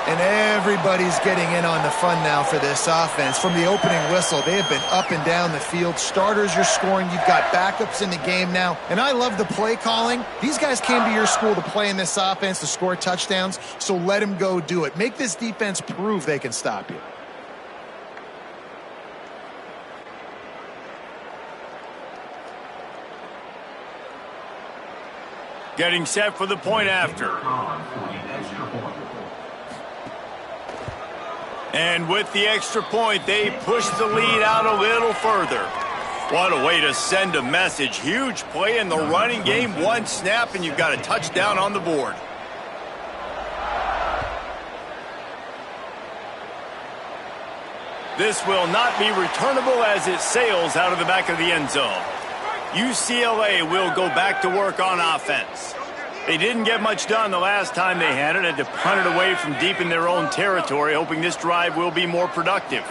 And everybody's getting in on the fun now for this offense. From the opening whistle, they have been up and down the field. Starters are scoring. You've got backups in the game now. And I love the play calling. These guys came to your school to play in this offense to score touchdowns, so let them go do it. Make this defense prove they can stop you. Getting set for the point after. And with the extra point, they push the lead out a little further. What a way to send a message. Huge play in the running game. 1 snap, and you've got a touchdown on the board. This will not be returnable as it sails out of the back of the end zone. UCLA will go back to work on offense. They didn't get much done the last time they had it. Had to punt it away from deep in their own territory, hoping this drive will be more productive.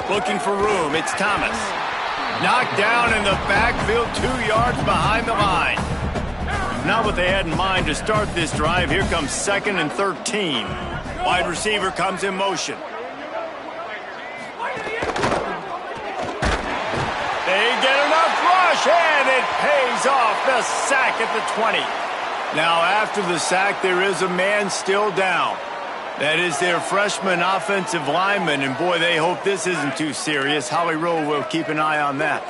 Looking for room, it's Thomas. Knocked down in the backfield, 2 yards behind the line. Not what they had in mind to start this drive. Here comes 2nd and 13. Wide receiver comes in motion. They get enough rush, and it pays off. The sack at the 20. Now, after the sack, there is a man still down. That is their freshman offensive lineman, and boy, they hope this isn't too serious. Holly Rowe will keep an eye on that.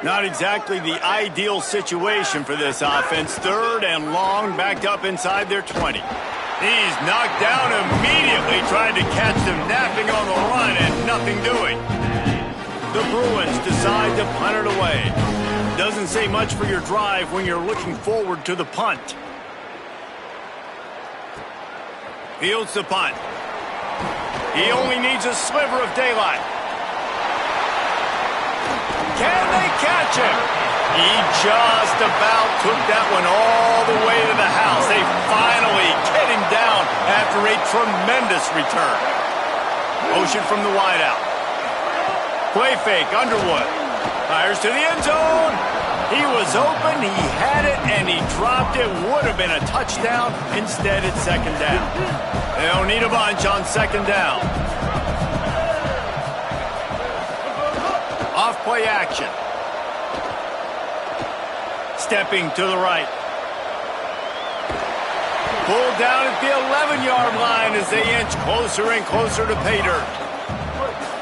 Not exactly the ideal situation for this offense. 3rd and long, backed up inside their 20. He's knocked down immediately, trying to catch them napping on the run, and nothing doing. The Bruins decide to punt it away. Doesn't say much for your drive when you're looking forward to the punt. Fields the punt. He only needs a sliver of daylight. Can they catch him? He just about took that one all the way to the house. They finally get him down after a tremendous return. Motion from the wideout. Play fake, Underwood. Fires to the end zone. He was open, he had it, and he dropped it. Would have been a touchdown. Instead, it's second down. They don't need a bunch on second down. Off play action. Stepping to the right. Pulled down at the 11-yard line as they inch closer and closer to pay dirt.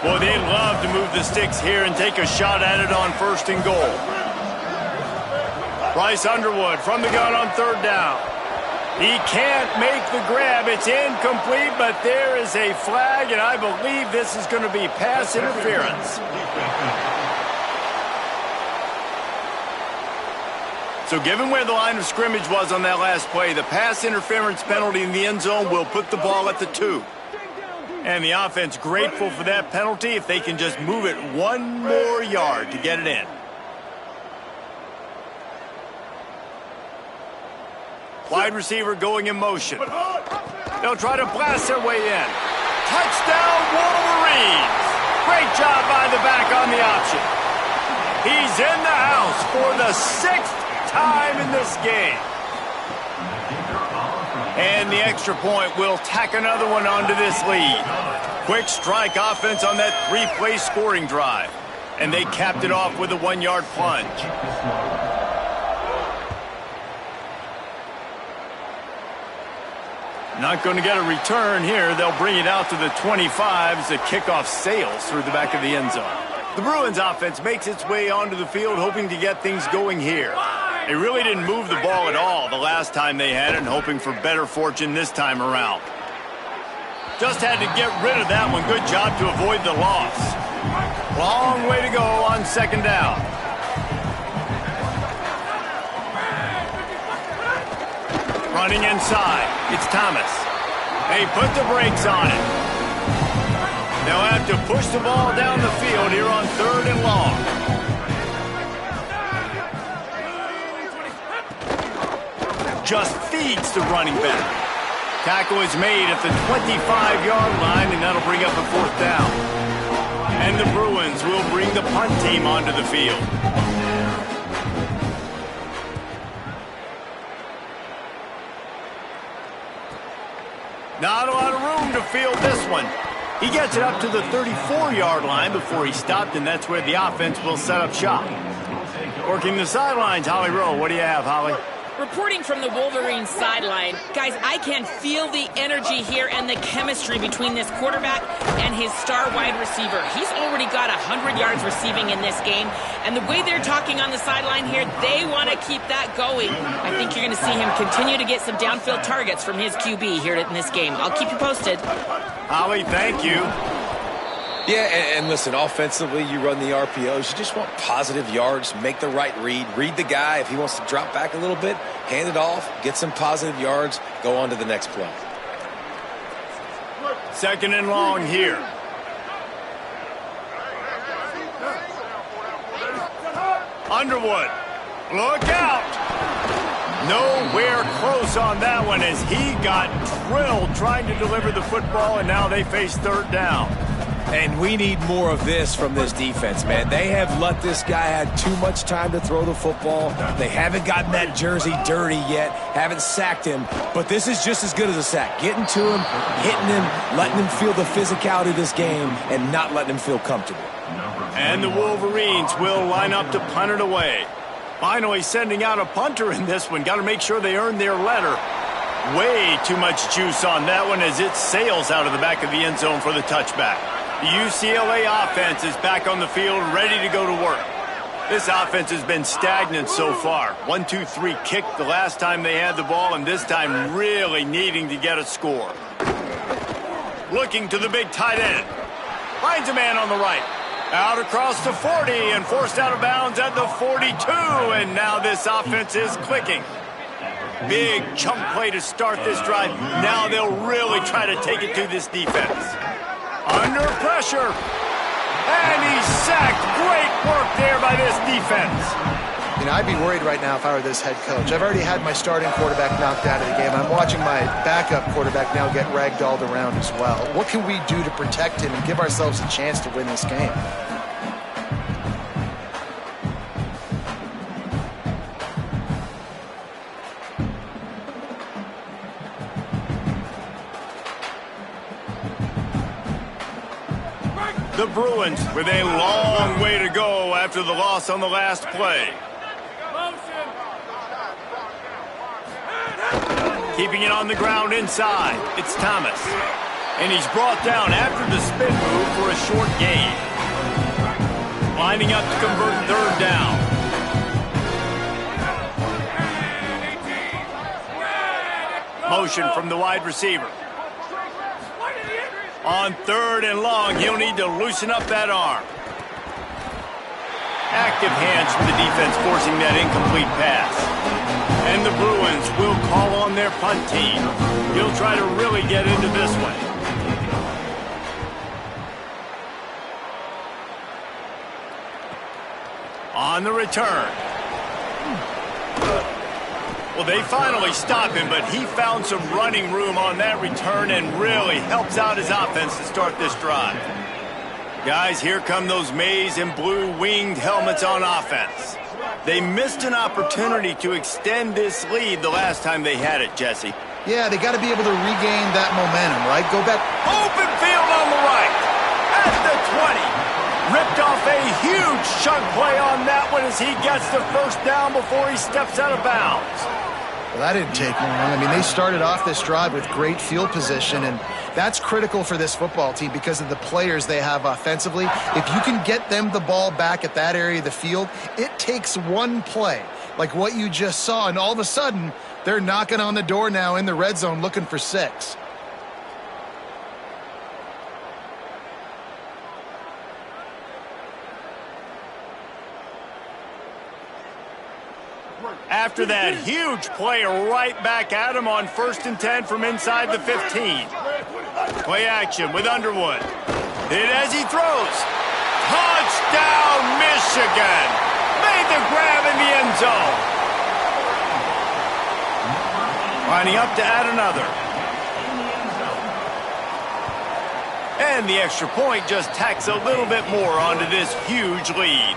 Boy, they'd love to move the sticks here and take a shot at it on first and goal. Bryce Underwood from the gun on third down. He can't make the grab. It's incomplete, but there is a flag, and I believe this is going to be pass interference. So given where the line of scrimmage was on that last play, the pass interference penalty in the end zone will put the ball at the 2. And the offense grateful for that penalty if they can just move it one more yard to get it in. Wide receiver going in motion. They'll try to blast their way in. Touchdown, Wolverines! Great job by the back on the option. He's in the house for the 6th time in this game. And the extra point will tack another one onto this lead. Quick strike offense on that 3-play scoring drive. And they capped it off with a 1-yard plunge. Not going to get a return here. They'll bring it out to the 25 as the kickoff sails through the back of the end zone. The Bruins offense makes its way onto the field hoping to get things going here. They really didn't move the ball at all the last time they had it, and hoping for better fortune this time around. Just had to get rid of that one. Good job to avoid the loss. Long way to go on second down. Running inside. It's Thomas. They put the brakes on it. They'll have to push the ball down the field here on third and long. Just feeds the running back. Tackle is made at the 25-yard line, and that'll bring up a fourth down. And the Bruins will bring the punt team onto the field. Not a lot of room to field this one. He gets it up to the 34-yard line before he stopped, and that's where the offense will set up shop. Working the sidelines, Holly Rowe. What do you have, Holly? Reporting from the Wolverines sideline, guys, I can feel the energy here and the chemistry between this quarterback and his star wide receiver. He's already got 100 yards receiving in this game, and the way they're talking on the sideline here, they want to keep that going. I think you're going to see him continue to get some downfield targets from his QB here in this game. I'll keep you posted. Holly, thank you. Yeah, and listen, offensively, you run the RPOs. You just want positive yards, make the right read the guy. If he wants to drop back a little bit, hand it off, get some positive yards, go on to the next play. Second and long here. Underwood, look out! Nowhere close on that one as he got drilled trying to deliver the football, and now they face third down. And we need more of this from this defense, man. They have let this guy have too much time to throw the football. They haven't gotten that jersey dirty yet, haven't sacked him. But this is just as good as a sack. Getting to him, hitting him, letting him feel the physicality of this game, and not letting him feel comfortable. And the Wolverines will line up to punt it away. Finally sending out a punter in this one. Got to make sure they earn their letter. Way too much juice on that one as it sails out of the back of the end zone for the touchback. The UCLA offense is back on the field, ready to go to work. This offense has been stagnant so far. 1-2-3 kick the last time they had the ball, and this time really needing to get a score. Looking to the big tight end. Finds a man on the right. Out across the 40 and forced out of bounds at the 42, and now this offense is clicking. Big chunk play to start this drive. Now they'll really try to take it to this defense. Under pressure. And he's sacked. Great work there by this defense. You know, I'd be worried right now if I were this head coach. I've already had my starting quarterback knocked out of the game. I'm watching my backup quarterback now get ragdolled around as well. What can we do to protect him and give ourselves a chance to win this game? The Bruins with a long way to go after the loss on the last play. Keeping it on the ground inside. It's Thomas. And he's brought down after the spin move for a short gain. Lining up to convert third down. Motion from the wide receiver. On third and long, he'll need to loosen up that arm. Active hands from the defense forcing that incomplete pass. And the Bruins will call on their punt team. He'll try to really get into this one. On the return. Well, they finally stop him, but he found some running room on that return and really helps out his offense to start this drive. Guys, here come those maize and blue winged helmets on offense. They missed an opportunity to extend this lead the last time they had it, Jesse. Yeah, they got to be able to regain that momentum, right? Go back. Open field on the right. At the 20. Ripped off a huge chunk play on that one as he gets the first down before he steps out of bounds. Well, that didn't take long. I mean, they started off this drive with great field position, and that's critical for this football team because of the players they have offensively. If you can get them the ball back at that area of the field, it takes one play, like what you just saw, and all of a sudden, they're knocking on the door now in the red zone looking for 6. After that huge play right back at him on 1st and 10 from inside the 15. Play action with Underwood. Hit as he throws. Touchdown, Michigan. Made the grab in the end zone. Lining up to add another. And the extra point just tacks a little bit more onto this huge lead.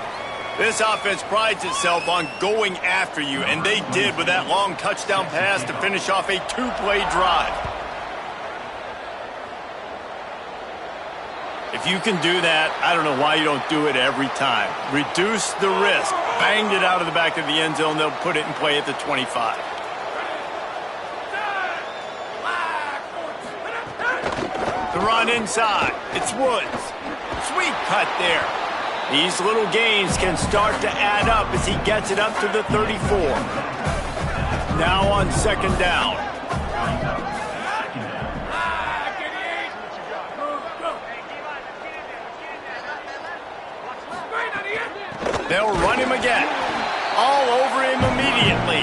This offense prides itself on going after you, and they did with that long touchdown pass to finish off a 2-play drive. If you can do that, I don't know why you don't do it every time. Reduce the risk. Banged it out of the back of the end zone. They'll put it in play at the 25. The run inside. It's Woods. Sweet cut there. These little gains can start to add up as he gets it up to the 34. Now on 2nd down. They'll run him again. All over him immediately.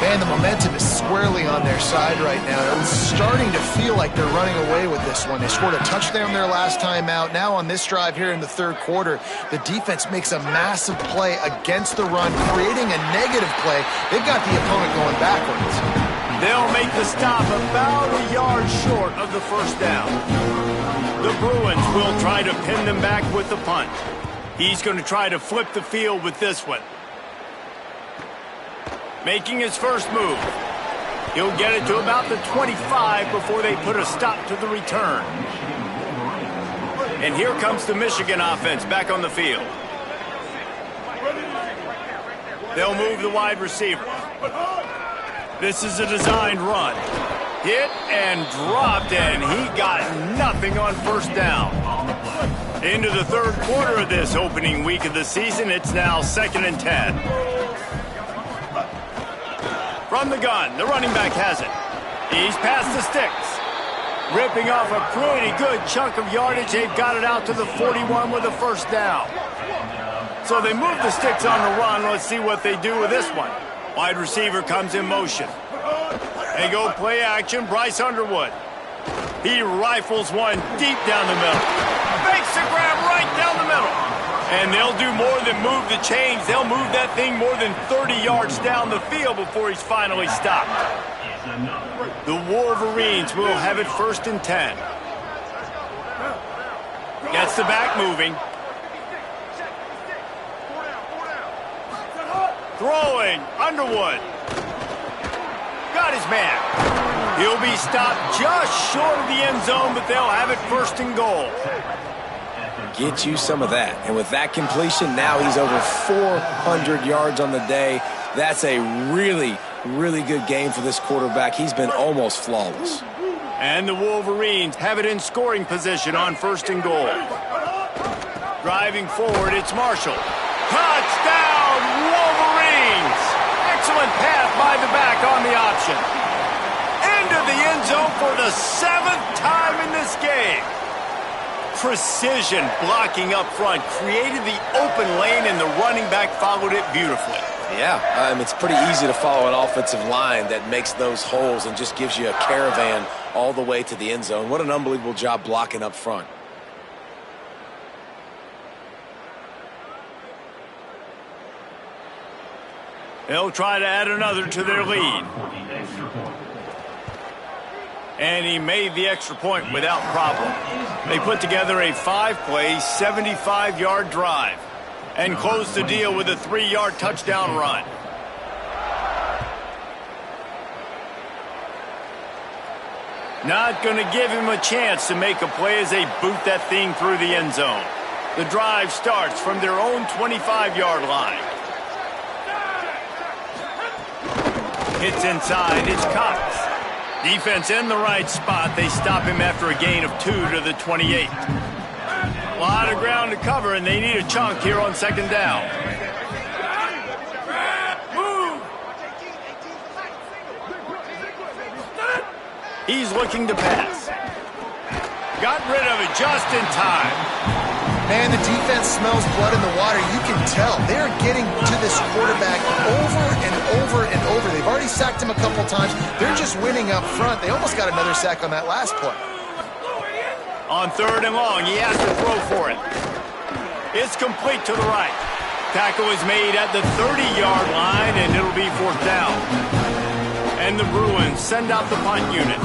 Man, the momentum is squarely on their side right now. It's starting to feel like they're running away with this one. They scored a touchdown their last time out. Now on this drive here in the 3rd quarter, the defense makes a massive play against the run, creating a negative play. They've got the opponent going backwards. They'll make the stop about a yard short of the 1st down. The Bruins will try to pin them back with the punt. He's going to try to flip the field with this one. Making his first move. He'll get it to about the 25 before they put a stop to the return. And here comes the Michigan offense back on the field. They'll move the wide receiver. This is a designed run. Hit and dropped, and he got nothing on 1st down. Into the 3rd quarter of this opening week of the season, it's now 2nd and 10. From the gun, the running back has it. He's past the sticks. Ripping off a pretty good chunk of yardage. They've got it out to the 41 with a 1st down. So they move the sticks on the run. Let's see what they do with this one. Wide receiver comes in motion. They go play action, Bryce Underwood. He rifles one deep down the middle. Makes the grab right down the middle. And they'll do more than move the chains. They'll move that thing more than 30 yards down the field before he's finally stopped. The Wolverines will have it 1st and 10. Gets the back moving. Throwing, Underwood. Got his man. He'll be stopped just short of the end zone, but they'll have it 1st and goal. Get you some of that. And with that completion, now he's over 400 yards on the day. That's a really, really good game for this quarterback. He's been almost flawless. And the Wolverines have it in scoring position on 1st and goal. Driving forward, it's Marshall. Touchdown, Wolverines! Excellent pass by the back on the option. Into the end zone for the 7th time in this game. Precision blocking up front created the open lane, and the running back followed it beautifully. Yeah, it's pretty easy to follow an offensive line that makes those holes and just gives you a caravan all the way to the end zone. What an unbelievable job blocking up front. They'll try to add another to their lead. And he made the extra point without problem. They put together a 5-play, 75-yard drive and closed the deal with a 3-yard touchdown run. Not going to give him a chance to make a play as they boot that thing through the end zone. The drive starts from their own 25-yard line. Hits inside, it's Cox. Defense in the right spot. They stop him after a gain of 2 to the 28. A lot of ground to cover, and they need a chunk here on 2nd down. He's looking to pass. Got rid of it just in time. Man, the defense smells blood in the water. You can tell. They're getting to this quarterback over and over and over. They've already sacked him a couple times. They're just winning up front. They almost got another sack on that last play. On 3rd and long, he has to throw for it. It's complete to the right. Tackle is made at the 30-yard line, and it'll be 4th down. And the Bruins send out the punt unit.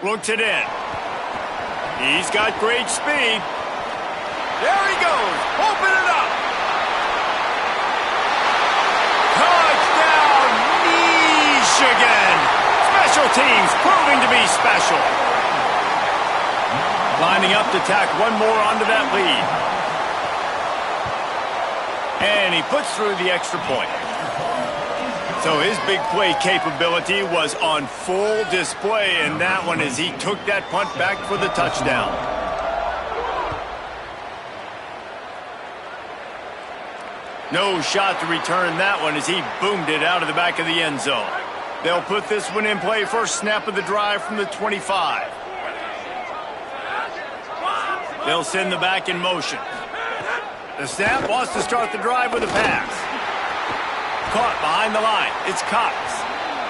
Looks it in. He's got great speed. There he goes. Open it up. Touchdown, Michigan. Special teams proving to be special. Lining up to tack one more onto that lead. And he puts through the extra point. So his big play capability was on full display in that one as he took that punt back for the touchdown. No shot to return that one as he boomed it out of the back of the end zone. They'll put this one in play first snap of the drive from the 25. They'll send the back in motion. The snap wants to start the drive with a pass. Caught behind the line. It's Cox.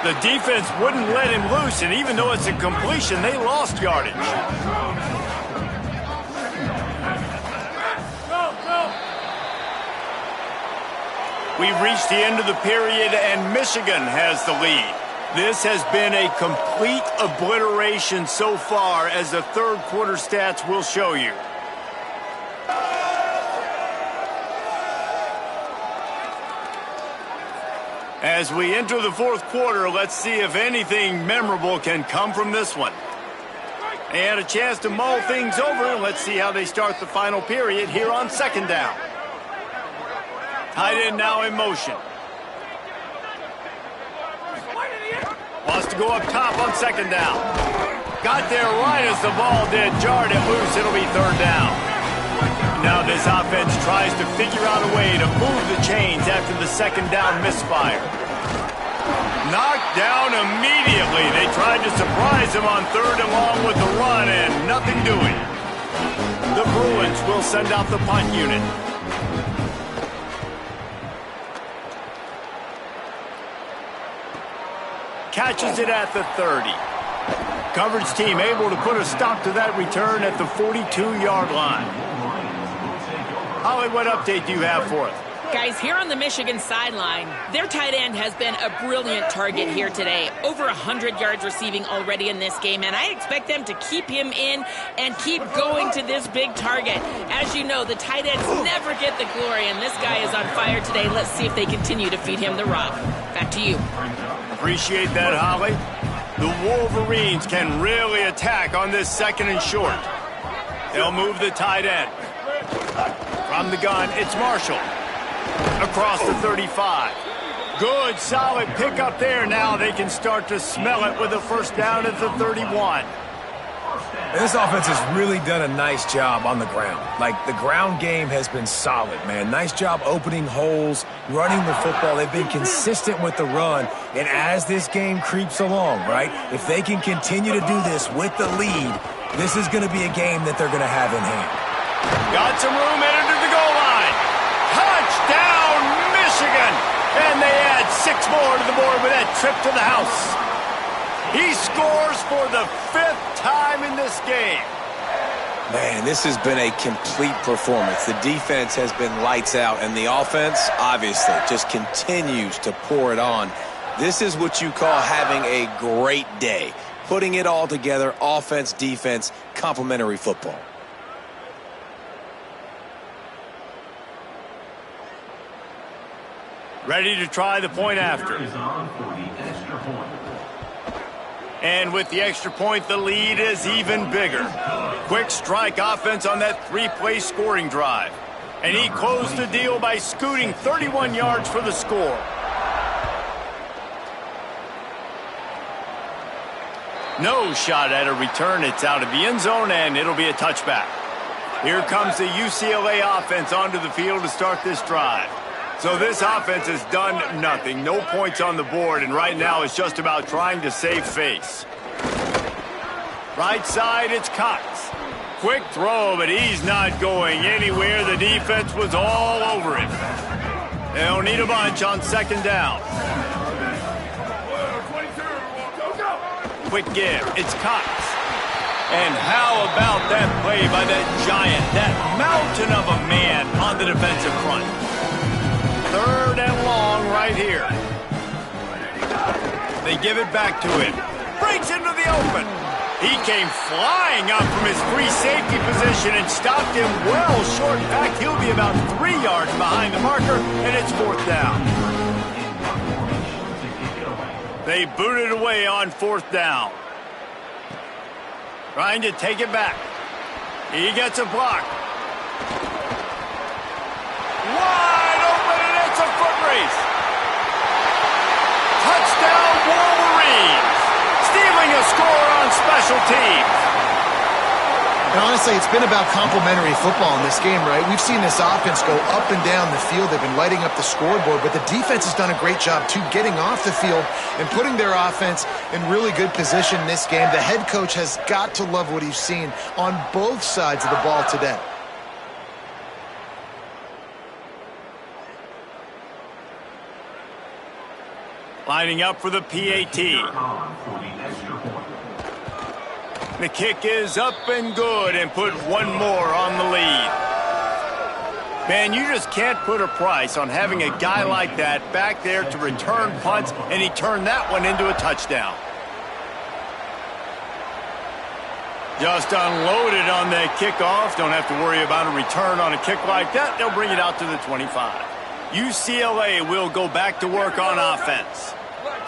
The defense wouldn't let him loose, and even though it's a completion, they lost yardage. We've reached the end of the period, and Michigan has the lead. This has been a complete obliteration so far, as the third quarter stats will show you. As we enter the fourth quarter, let's see if anything memorable can come from this one. They had a chance to mull things over, and let's see how they start the final period here on 2nd down. Tight end now in motion. Wants to go up top on 2nd down. Got there right as the ball did. Jarred it loose. It'll be 3rd down. Now this offense tries to figure out a way to move the chains after the 2nd down misfire. knocked down immediately. They tried to surprise him on third and long with the run, and nothing doing. The Bruins will send out the punt unit. Catches it at the 30. Coverage team able to put a stop to that return at the 42-yard line. Holly, what update do you have for us? Guys, here on the Michigan sideline, their tight end has been a brilliant target here today. Over 100 yards receiving already in this game, and I expect them to keep him in and keep going to this big target. As you know, the tight ends never get the glory, and this guy is on fire today. Let's see if they continue to feed him the rock. Back to you. Appreciate that, Holly. The Wolverines can really attack on this second and short. They'll move the tight end. From the gun, it's Marshall. Across the 35. Good, solid pickup there. Now they can start to smell it with a first down at the 31. And this offense has really done a nice job on the ground. Like, the ground game has been solid, man. Nice job opening holes, running the football. They've been consistent with the run. And as this game creeps along, right, if they can continue to do this with the lead, this is going to be a game that they're going to have in hand. Got some room headed to the goal line. Touchdown, Michigan! And they add 6 more to the board with that trip to the house. He scores for the 5th time in this game. Man, this has been a complete performance. The defense has been lights out, and the offense, obviously, just continues to pour it on. This is what you call having a great day. Putting it all together, offense, defense, complementary football. Ready to try the point after. And with the extra point, the lead is even bigger. Quick strike offense on that 3-play scoring drive. And he closed the deal by scooting 31 yards for the score. No shot at a return. It's out of the end zone, and it'll be a touchback. Here comes the UCLA offense onto the field to start this drive. So this offense has done nothing. No points on the board, and right now it's just about trying to save face. Right side, it's Cox. Quick throw, but he's not going anywhere. The defense was all over him. They'll need a bunch on second down. Quick give, it's Cox. And how about that play by that giant, that mountain of a man on the defensive front? Third and long right here. They give it back to him. Breaks into the open. He came flying up from his free safety position and stopped him well short. In fact, he'll be about 3 yards behind the marker, and it's 4th down. They boot it away on 4th down. Trying to take it back. He gets a block. Wide open, and it's a foot race. Touchdown, Wolverines. Stealing a score on special teams. And honestly, it's been about complementary football in this game, right? We've seen this offense go up and down the field. They've been lighting up the scoreboard, but the defense has done a great job, too, getting off the field and putting their offense in really good position in this game. The head coach has got to love what he's seen on both sides of the ball today. Lining up for the PAT. The kick is up and good and put one more on the lead. Man, you just can't put a price on having a guy like that back there to return punts, and he turned that one into a touchdown. Just unloaded on that kickoff. Don't have to worry about a return on a kick like that. They'll bring it out to the 25. UCLA will go back to work on offense.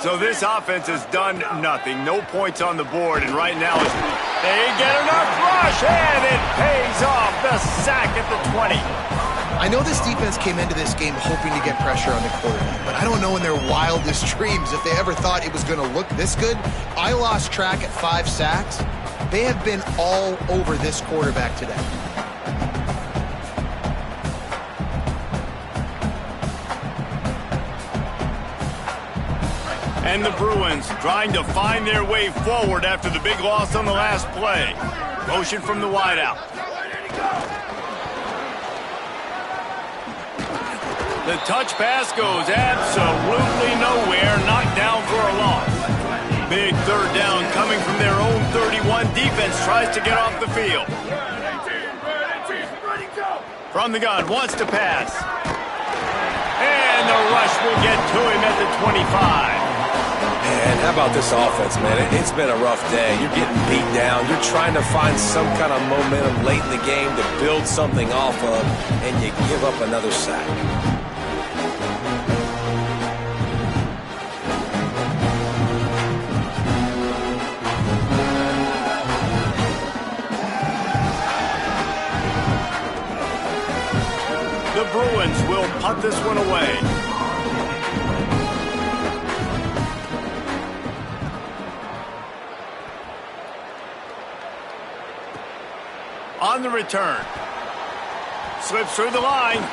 So this offense has done nothing. No points on the board, and right now they get enough rush, and it pays off. The sack at the 20. I know this defense came into this game hoping to get pressure on the quarterback, but I don't know in their wildest dreams if they ever thought it was going to look this good. I lost track at 5 sacks. They have been all over this quarterback today. And the Bruins trying to find their way forward after the big loss on the last play. Motion from the wideout. The touch pass goes absolutely nowhere. Knocked down for a loss. Big third down coming from their own 31. Defense tries to get off the field. From the gun, wants to pass. And the rush will get to him at the 25. Man, how about this offense, man? It's been a rough day. You're getting beat down. You're trying to find some kind of momentum late in the game to build something off of, and you give up another sack. The Bruins will punt this one away. On the return. Slips through the line.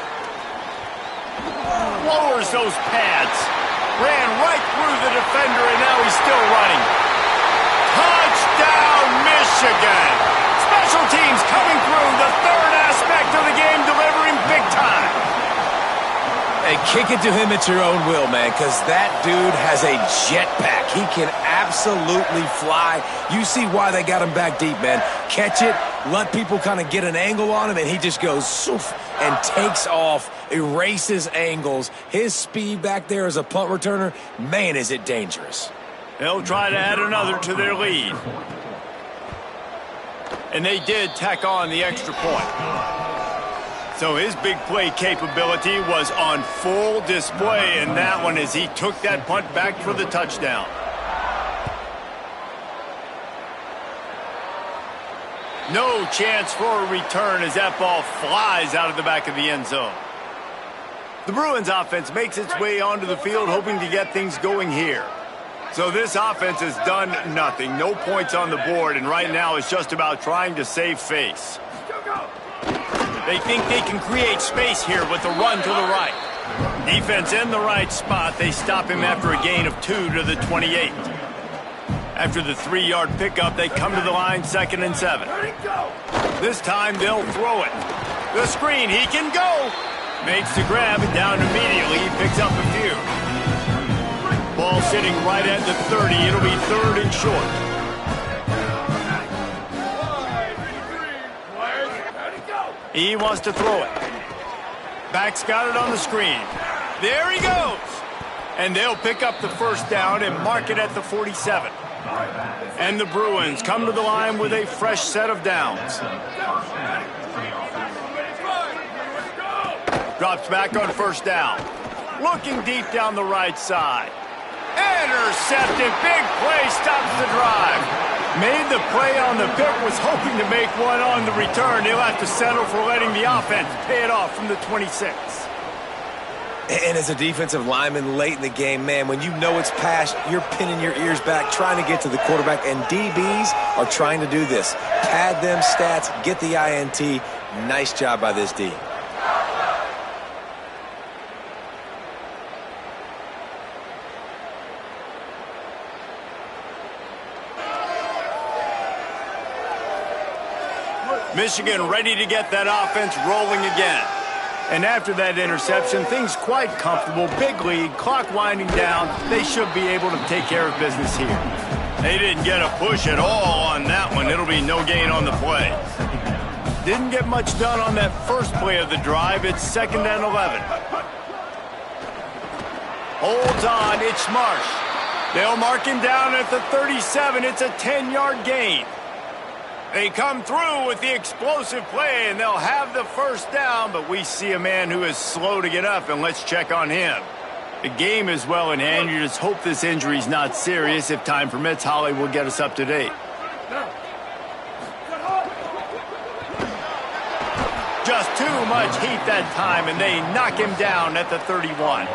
Lowers those pads. Ran right through the defender, and now he's still running. Touchdown, Michigan! Special teams coming through. The third aspect of the game, delivering big time. Hey, kick it to him at your own will, man, because that dude has a jetpack. He can absolutely fly. You see why they got him back deep, man. Catch it, let people kind of get an angle on him, and he just goes soof and takes off, erases angles. His speed back there as a punt returner, man, is it dangerous. They'll try to add another to their lead. And they did tack on the extra point. So his big play capability was on full display in that one as he took that punt back for the touchdown. No chance for a return as that ball flies out of the back of the end zone. The Bruins offense makes its way onto the field hoping to get things going here. So this offense has done nothing. No points on the board, and right now it's just about trying to save face. They think they can create space here with the run to the right. Defense in the right spot. They stop him after a gain of 2 to the 28. After the 3-yard pickup, they come to the line 2nd and 7. This time they'll throw it. The screen, he can go. Makes the grab and down immediately. He picks up a few. Ball sitting right at the 30. It'll be 3rd and short. He wants to throw it. Back's got it on the screen. There he goes. And they'll pick up the first down and mark it at the 47. And the Bruins come to the line with a fresh set of downs. Drops back on first down. Looking deep down the right side. Intercepted. Big play stops the drive. Made the play on the pick, was hoping to make one on the return. They'll have to settle for letting the offense pay it off from the 26. And as a defensive lineman late in the game, man, when you know it's past, you're pinning your ears back, trying to get to the quarterback, and DBs are trying to do this. Pad them stats, get the INT. Nice job by this D. Michigan ready to get that offense rolling again. And after that interception, things quite comfortable. Big lead, clock winding down. They should be able to take care of business here. They didn't get a push at all on that one. It'll be no gain on the play. Didn't get much done on that first play of the drive. It's 2nd and 11. Holds on, it's Marsh. They'll mark him down at the 37. It's a 10-yard gain. They come through with the explosive play, and they'll have the first down, but we see a man who is slow to get up, and let's check on him. The game is well in hand. You just hope this injury is not serious. If time permits, Holly will get us up to date. Just too much heat that time, and they knock him down at the 31.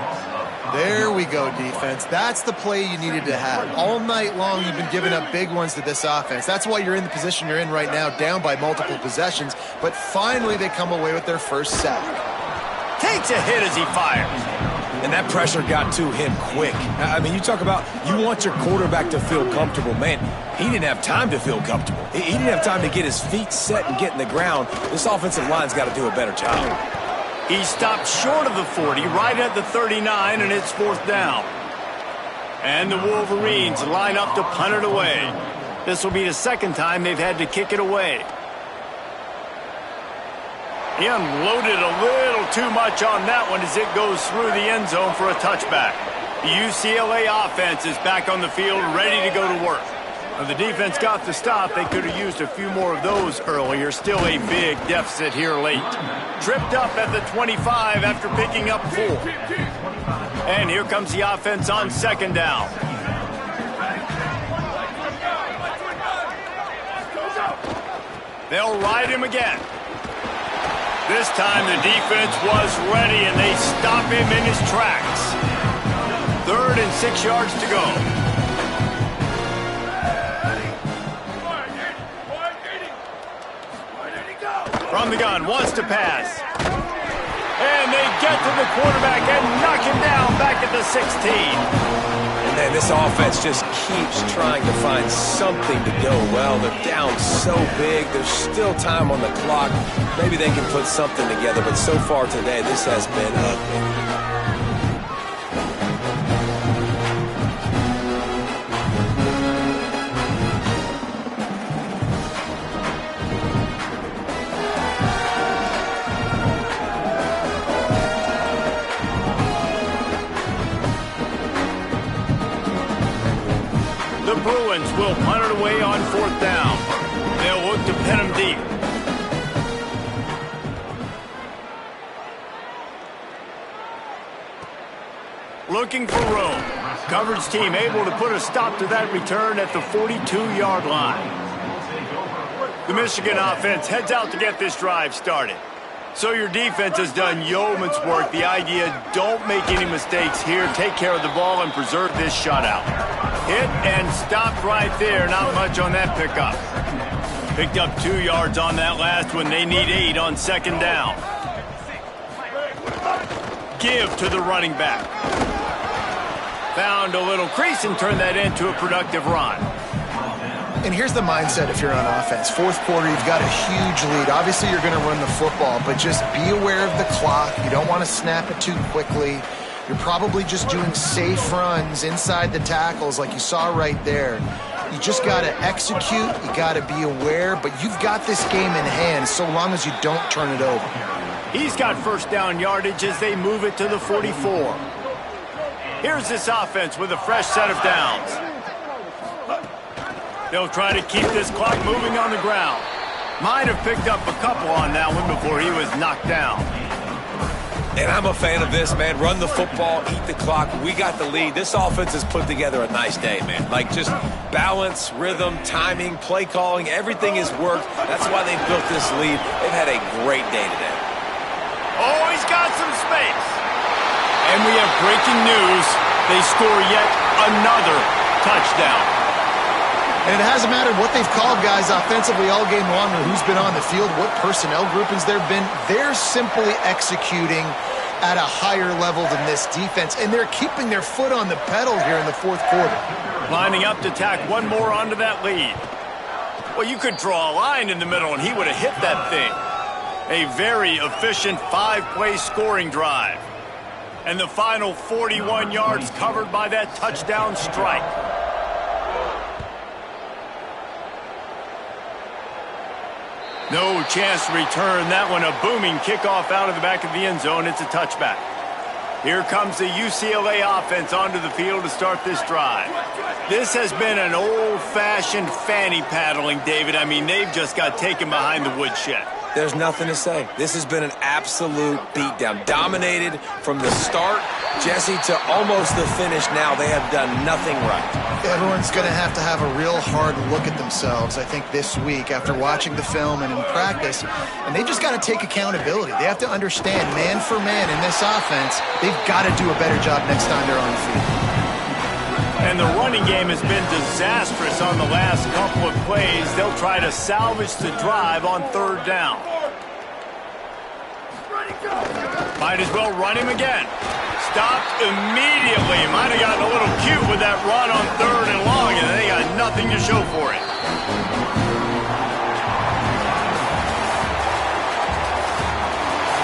There we go, defense. That's the play you needed to have. All night long, you've been giving up big ones to this offense. That's why you're in the position you're in right now, down by multiple possessions. But finally, they come away with their first sack. Takes a hit as he fires. and that pressure got to him quick. I mean, you talk about you want your quarterback to feel comfortable. Man, he didn't have time to feel comfortable. He didn't have time to get his feet set and get in the ground. This offensive line's got to do a better job. He stopped short of the 40, right at the 39, and it's 4th down. And the Wolverines line up to punt it away. This will be the 2nd time they've had to kick it away. He unloaded a little too much on that one as it goes through the end zone for a touchback. The UCLA offense is back on the field, ready to go to work. When the defense got the stop, they could have used a few more of those earlier. Still a big deficit here late. Tripped up at the 25 after picking up 4. And here comes the offense on 2nd down. They'll ride him again. This time the defense was ready, and they stop him in his tracks. 3rd and 6 yards to go. From the gun, wants to pass. And they get to the quarterback and knock him down back at the 16. Man, this offense just keeps trying to find something to go well. They're down so big. There's still time on the clock. Maybe they can put something together, but so far today, this has been ugly. The Bruins will punt it away on 4th down. They'll look to pin him deep. Looking for room. Coverage team able to put a stop to that return at the 42-yard line. The Michigan offense heads out to get this drive started. So your defense has done yeoman's work. The idea, don't make any mistakes here. Take care of the ball and preserve this shutout. Hit and stopped right there. Not much on that pickup. Picked up 2 yards on that last one. They need 8 on 2nd down. Give to the running back. Found a little crease and turned that into a productive run. And here's the mindset if you're on offense. 4th quarter, you've got a huge lead. Obviously, you're going to run the football, but just be aware of the clock. You don't want to snap it too quickly. You're probably just doing safe runs inside the tackles like you saw right there. You just got to execute. You got to be aware, but you've got this game in hand so long as you don't turn it over. He's got 1st down yardage as they move it to the 44. Here's this offense with a fresh set of downs. They'll try to keep this clock moving on the ground. Might have picked up a couple on that one before he was knocked down. And I'm a fan of this, man. Run the football, eat the clock. We got the lead. This offense has put together a nice day, man. Like, just balance, rhythm, timing, play calling, everything has worked. That's why they've built this lead. They've had a great day today. Oh, he's got some space. And we have breaking news. They score yet another touchdown. And it hasn't mattered what they've called guys offensively all game long or who's been on the field, what personnel groupings there have been. They're simply executing at a higher level than this defense, and they're keeping their foot on the pedal here in the 4th quarter. Lining up to tack one more onto that lead. Well, you could draw a line in the middle, and he would have hit that thing. A very efficient 5-play scoring drive. And the final 41 yards covered by that touchdown strike. No chance to return that one. A booming kickoff out of the back of the end zone. It's a touchback. Here comes the UCLA offense onto the field to start this drive. This has been an old-fashioned fanny paddling, David. I mean, they've just got taken behind the woodshed. There's nothing to say. This has been an absolute beatdown. Dominated from the start, Jesse, to almost the finish now. They have done nothing right. Everyone's going to have a real hard look at themselves, I think, this week after watching the film and in practice. And they've just got to take accountability. They have to understand, man for man in this offense, they've got to do a better job next time they're on the field. And the running game has been disastrous on the last couple of plays. They'll try to salvage the drive on 3rd down. Might as well run him again. stopped immediately. Might have gotten a little cute with that run on 3rd and long, and they got nothing to show for it.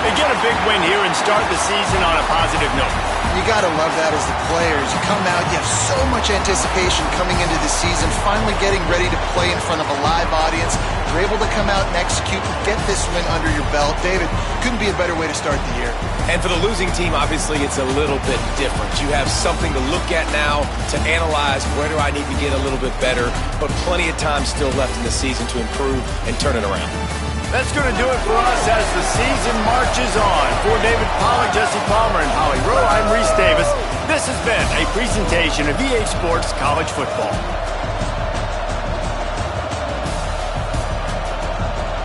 They get a big win here and start the season on a positive note. You got to love that as the players. You come out, you have so much anticipation coming into the season, finally getting ready to play in front of a live audience. You're able to come out and execute and get this win under your belt. David, couldn't be a better way to start the year. And for the losing team, obviously, it's a little bit different. You have something to look at now to analyze where do I need to get a little bit better, but plenty of time still left in the season to improve and turn it around. That's going to do it for us as the season marches on. For David Pollack, Jesse Palmer, and Holly Rowe, I'm Reese Davis. This has been a presentation of EA Sports College Football.